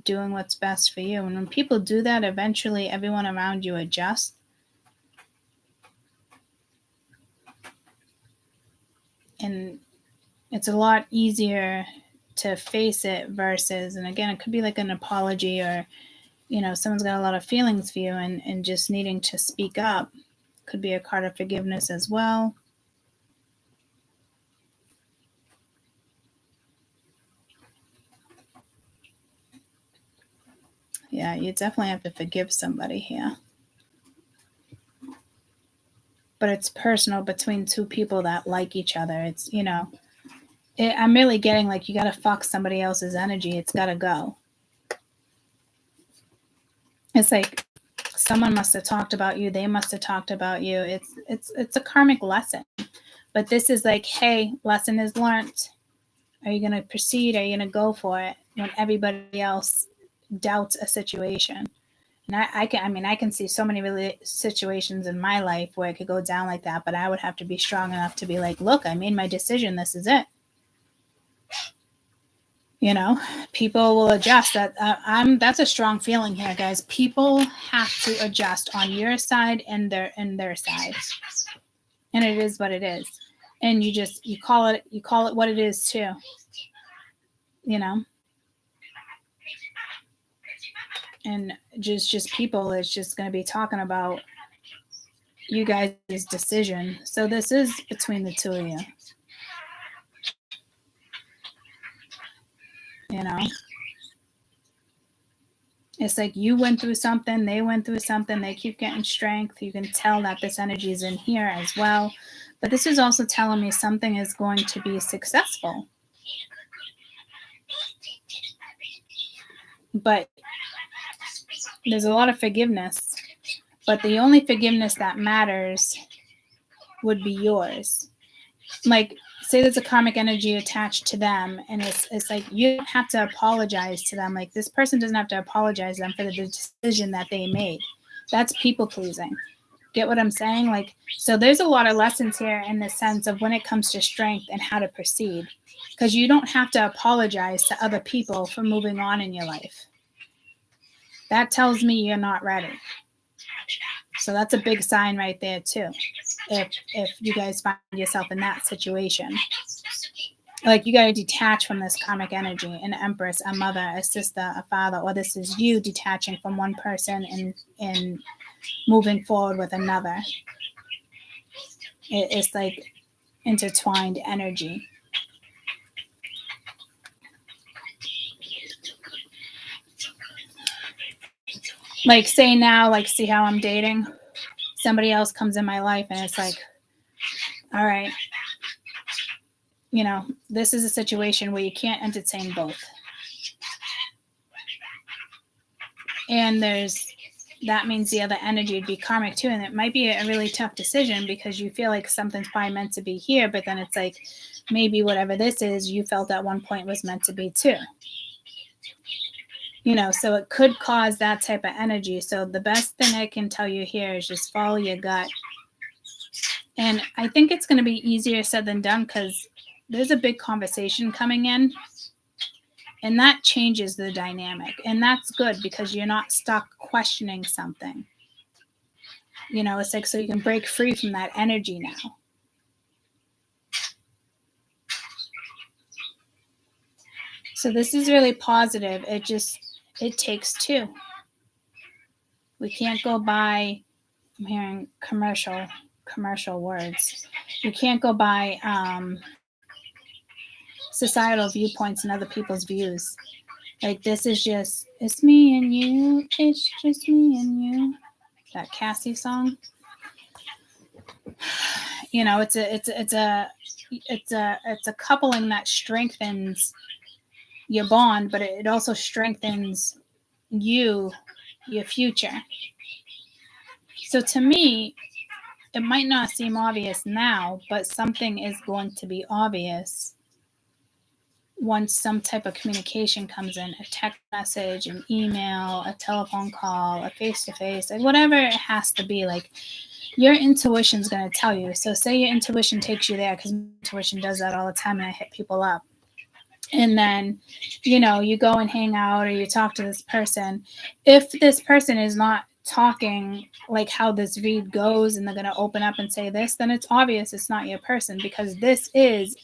doing what's best for you. And when people do that, eventually everyone around you adjusts. And it's a lot easier to face it versus, and again, it could be like an apology or, someone's got a lot of feelings for you and just needing to speak up. Could be a card of forgiveness as well. Yeah, you definitely have to forgive somebody here. But it's personal between two people that like each other. It's, I'm really getting like you got to fuck somebody else's energy. It's got to go. It's like someone must have talked about you. They must have talked about you. It's a karmic lesson. But this is like, hey, lesson is learned. Are you going to proceed? Are you going to go for it when everybody else doubts a situation. And I can see so many really situations in my life where it could go down like that, but I would have to be strong enough to be like, look, I made my decision. This is it. You know, people will adjust. That's a strong feeling here, guys. People have to adjust on your side and their side. And it is what it is. And you call it what it is too. You know? And just people is just going to be talking about you guys' decision. So this is between the two of you. You know? It's like you went through something, they went through something, they keep getting strength. You can tell that this energy is in here as well. But this is also telling me something is going to be successful. But there's a lot of forgiveness. But the only forgiveness that matters would be yours. Like, say there's a karmic energy attached to them, and it's like you don't have to apologize to them. Like, this person doesn't have to apologize to them for the decision that they made. That's people pleasing. Get what I'm saying? Like, so there's a lot of lessons here in the sense of when it comes to strength and how to proceed, because you don't have to apologize to other people for moving on in your life. That tells me you're not ready. So that's a big sign right there too. If you guys find yourself in that situation, like you got to detach from this karmic energy, an empress, a mother, a sister, a father, or this is you detaching from one person and moving forward with another. It's like intertwined energy. Like, say now, like, see how I'm dating? Somebody else comes in my life and it's like, all right, you know, this is a situation where you can't entertain both. And that means the other energy would be karmic too. And it might be a really tough decision because you feel like something's probably meant to be here, but then it's like, maybe whatever this is, you felt at one point was meant to be too. You know, so it could cause that type of energy. So the best thing I can tell you here is just follow your gut. And I think it's going to be easier said than done because there's a big conversation coming in. And that changes the dynamic. And that's good because you're not stuck questioning something. You know, it's like so you can break free from that energy now. So this is really positive. It takes two. We can't go by, I'm hearing commercial words. You can't go by societal viewpoints and other people's views. Like, this is just, it's me and you, it's just me and you. That Cassie song. You know, it's a coupling that strengthens your bond, but it also strengthens your future. So to me, it might not seem obvious now, but something is going to be obvious once some type of communication comes in, a text message, an email, a telephone call, a face-to-face, like whatever it has to be. Like, your intuition is going to tell you. So say your intuition takes you there, because intuition does that all the time, and I hit people up. And then, you know, you go and hang out or you talk to this person. If this person is not talking like how this read goes and they're going to open up and say this, then it's obvious it's not your person, because this is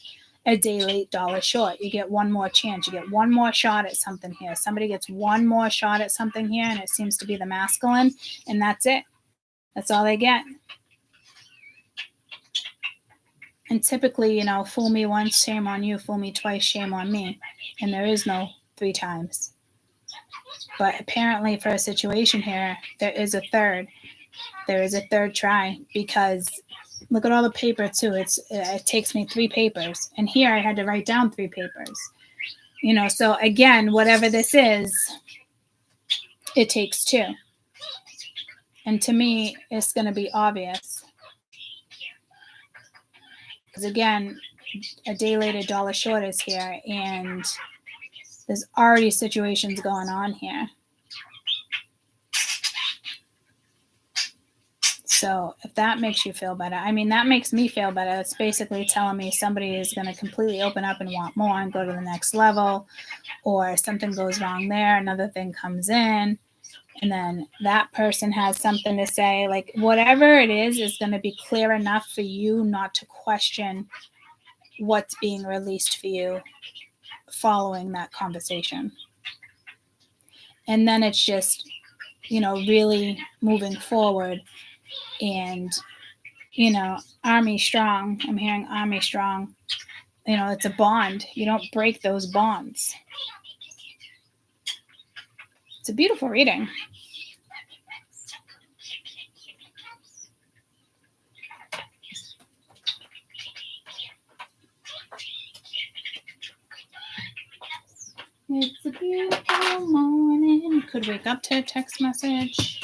a day late, dollar short. You get one more chance. You get one more shot at something here. Somebody gets one more shot at something here, and it seems to be the masculine, and that's it. That's all they get. And typically, you know, fool me once, shame on you. Fool me twice, shame on me. And there is no 3 times. But apparently for a situation here, there is a third. There is a third try, because look at all the paper too. It takes me 3 papers. And here I had to write down 3 papers. You know, so again, whatever this is, it takes 2. And to me, it's going to be obvious. Because again, a day later, dollar short is here. And There's already situations going on here. So if that makes you feel better, I mean, that makes me feel better. It's basically telling me somebody is going to completely open up and want more and go to the next level, or something goes wrong there, another thing comes in, and then that person has something to say. Like, whatever it is going to be clear enough for you not to question what's being released for you following that conversation. And then it's just, really moving forward. And, army strong. I'm hearing army strong. It's a bond. You don't break those bonds. It's a beautiful reading. It's a beautiful morning. Could wake up to a text message.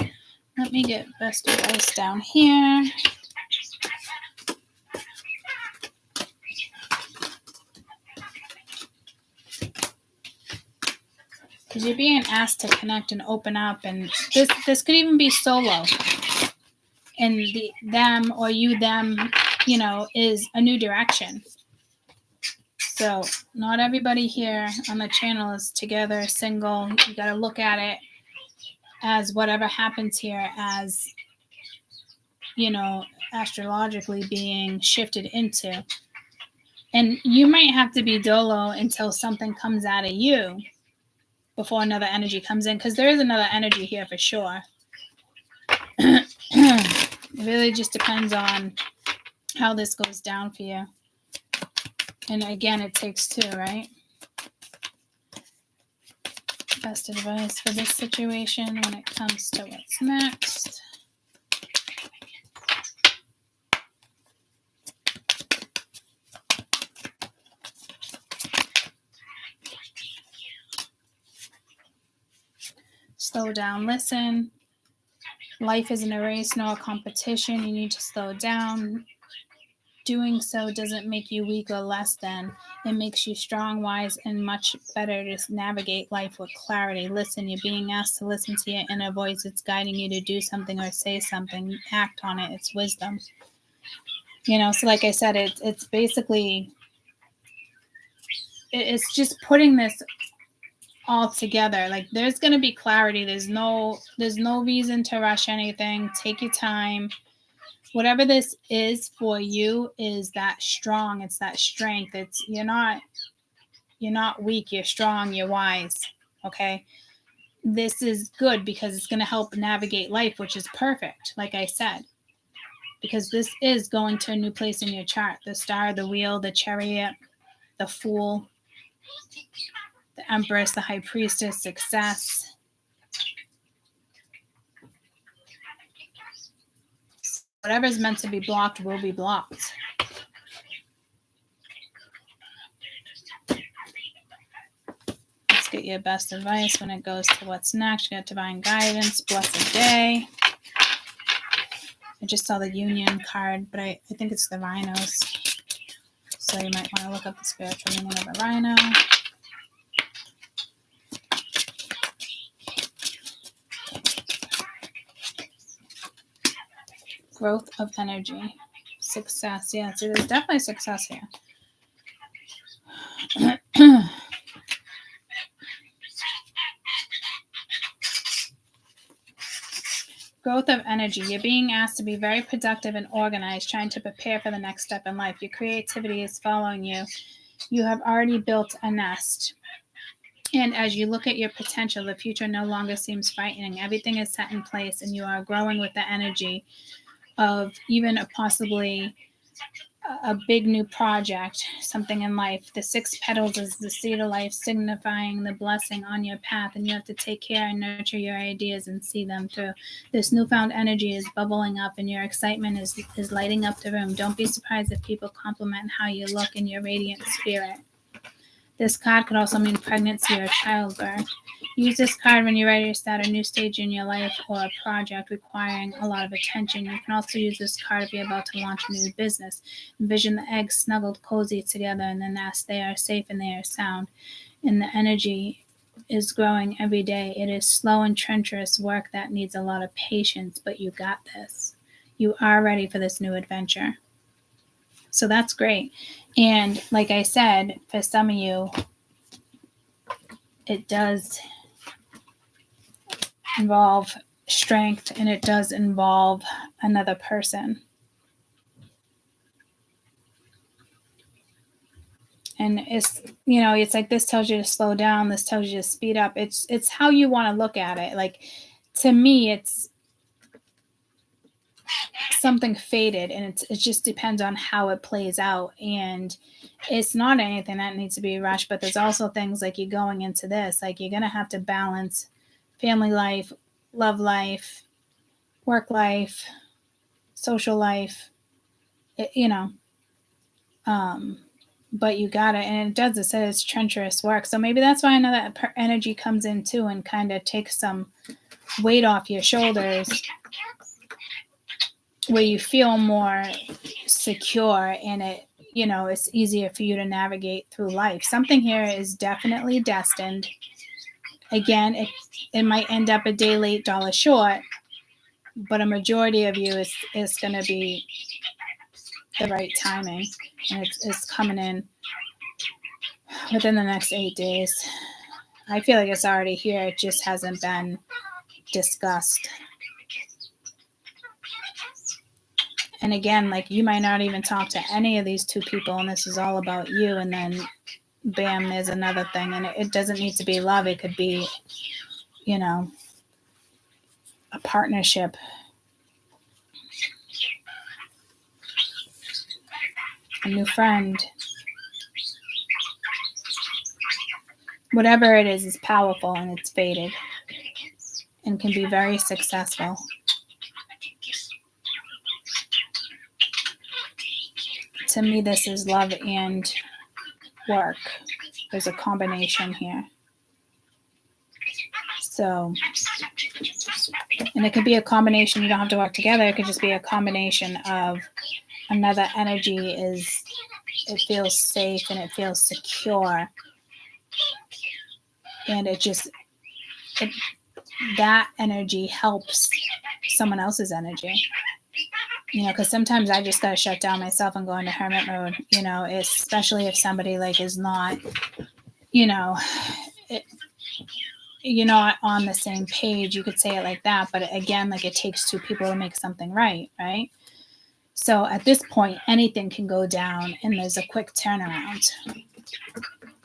Let me get best advice down here. Because you're being asked to connect and open up, and this could even be solo. And them or you them, is a new direction. So not everybody here on the channel is together, single. You got to look at it as whatever happens here as, astrologically being shifted into. And you might have to be dolo until something comes out of you before another energy comes in, because there is another energy here for sure. It really just depends on how this goes down for you. And again, it takes two, right? Best advice for this situation when it comes to what's next. Slow down, listen. Life isn't a race nor a competition. You need to slow down. Doing so doesn't make you weak or less than. It makes you strong, wise, and much better to navigate life with clarity. Listen, you're being asked to listen to your inner voice. It's guiding you to do something or say something. Act on it. It's wisdom. So like I said, it's basically, it's just putting this all together. Like, there's going to be clarity. There's no reason to rush anything. Take your time. Whatever this is for you is that strong. It's that strength. It's you're not weak. You're strong. You're wise. Okay. This is good because it's going to help navigate life, which is perfect. Like I said, because this is going to a new place in your chart. The star, the wheel, the chariot, the fool, the empress, the high priestess, success. Whatever is meant to be blocked will be blocked. Let's get your best advice when it goes to what's next. You got divine guidance, blessed day. I just saw the union card, but I think it's the rhinos. So you might want to look up the spiritual meaning of a rhino. Growth of energy. Success. Yeah, so there's definitely success here. Growth of energy. You're being asked to be very productive and organized, trying to prepare for the next step in life. Your creativity is following you. You have already built a nest. And as you look at your potential, the future no longer seems frightening. Everything is set in place, and you are growing with the energy of even possibly a big new project, something in life. The 6 petals is the seed of life, signifying the blessing on your path, and you have to take care and nurture your ideas and see them through. This newfound energy is bubbling up, and your excitement is lighting up the room. Don't be surprised if people compliment how you look in your radiant spirit. This card could also mean pregnancy or childbirth. Use this card when you're ready to start a new stage in your life or a project requiring a lot of attention. You can also use this card if you're about to launch a new business. Envision the eggs snuggled cozy together in the nest. They are safe and they are sound. And the energy is growing every day. It is slow and treacherous work that needs a lot of patience, but you got this. You are ready for this new adventure. So that's great. And like I said, for some of you, it does involve strength and it does involve another person. And it's, you know, it's like this tells you to slow down, this tells you to speed up. It's how you want to look at it. Like, to me, it's something fated, and it just depends on how it plays out. And it's not anything that needs to be rushed, but there's also things like you're going into this, like you're going to have to balance family life, love life, work life, social life, but you got it. And it says it's treacherous work. So maybe that's why I know that energy comes in too and kind of takes some weight off your shoulders, where you feel more secure and it's easier for you to navigate through life. Something here is definitely destined. Again, it might end up a day late, dollar short, but a majority of you is going to be the right timing, and it's coming in within the next 8 days. I feel like it's already here. It just hasn't been discussed. And again, like, you might not even talk to any of these two people, and this is all about you, and then bam, there's another thing. And it doesn't need to be love. It could be, a partnership. A new friend. Whatever it is powerful, and it's fated and can be very successful. To me, this is love and work. There's a combination here. So, and it could be a combination. You don't have to work together. It could just be a combination of another energy it feels safe and it feels secure. And that energy helps someone else's energy. Because sometimes I just got to shut down myself and go into hermit mode, especially if somebody is not, you're not on the same page. You could say it like that. But again, it takes two people to make something right? So at this point, anything can go down and there's a quick turnaround.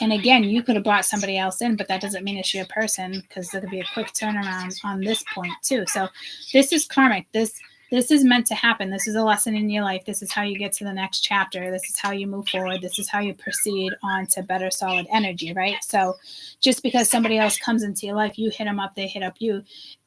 And again, you could have brought somebody else in, but that doesn't mean it's your person, because there could be a quick turnaround on this point too. So this is karmic. This is meant to happen. This is a lesson in your life. This is how you get to the next chapter. This is how you move forward. This is how you proceed on to better solid energy, right? So just because somebody else comes into your life, you hit them up, they hit up you,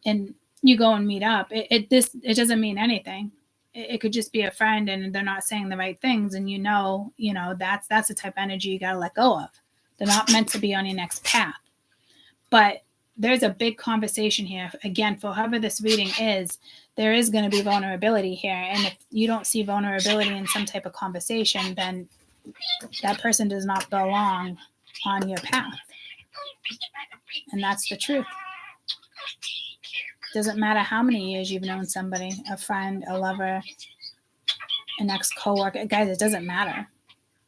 and you go and meet up. It doesn't mean anything. It could just be a friend and they're not saying the right things, and that's the type of energy you got to let go of. They're not meant to be on your next path. But there's a big conversation here. Again, for whoever this reading is, there is going to be vulnerability here. And if you don't see vulnerability in some type of conversation, then that person does not belong on your path. And that's the truth. Doesn't matter how many years you've known somebody, a friend, a lover, an ex-coworker. Guys, it doesn't matter.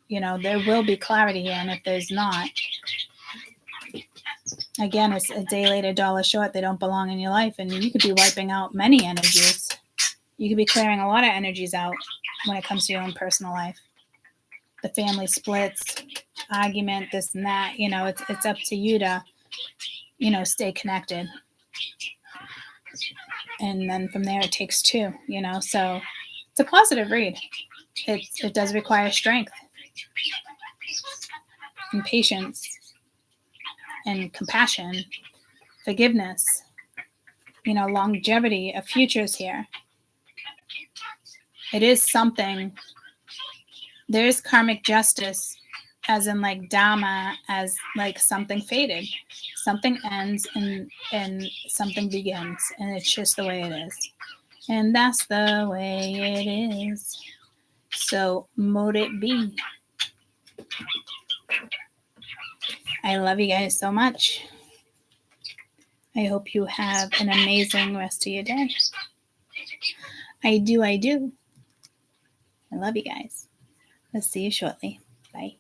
There will be clarity here. And if there's not, again, it's a day late, a dollar short. They don't belong in your life. And you could be wiping out many energies. You could be clearing a lot of energies out when it comes to your own personal life. The family splits, argument, this and that. It's up to you to, stay connected. And then from there, it takes two, So it's a positive read. It does require strength and patience and compassion, forgiveness, longevity of futures here. It is something. There is karmic justice as in like Dharma, as like something faded. Something ends and something begins. And it's just the way it is. And that's the way it is. So mote it be. I love you guys so much. I hope you have an amazing rest of your day. I do. I love you guys. Let's see you shortly. Bye.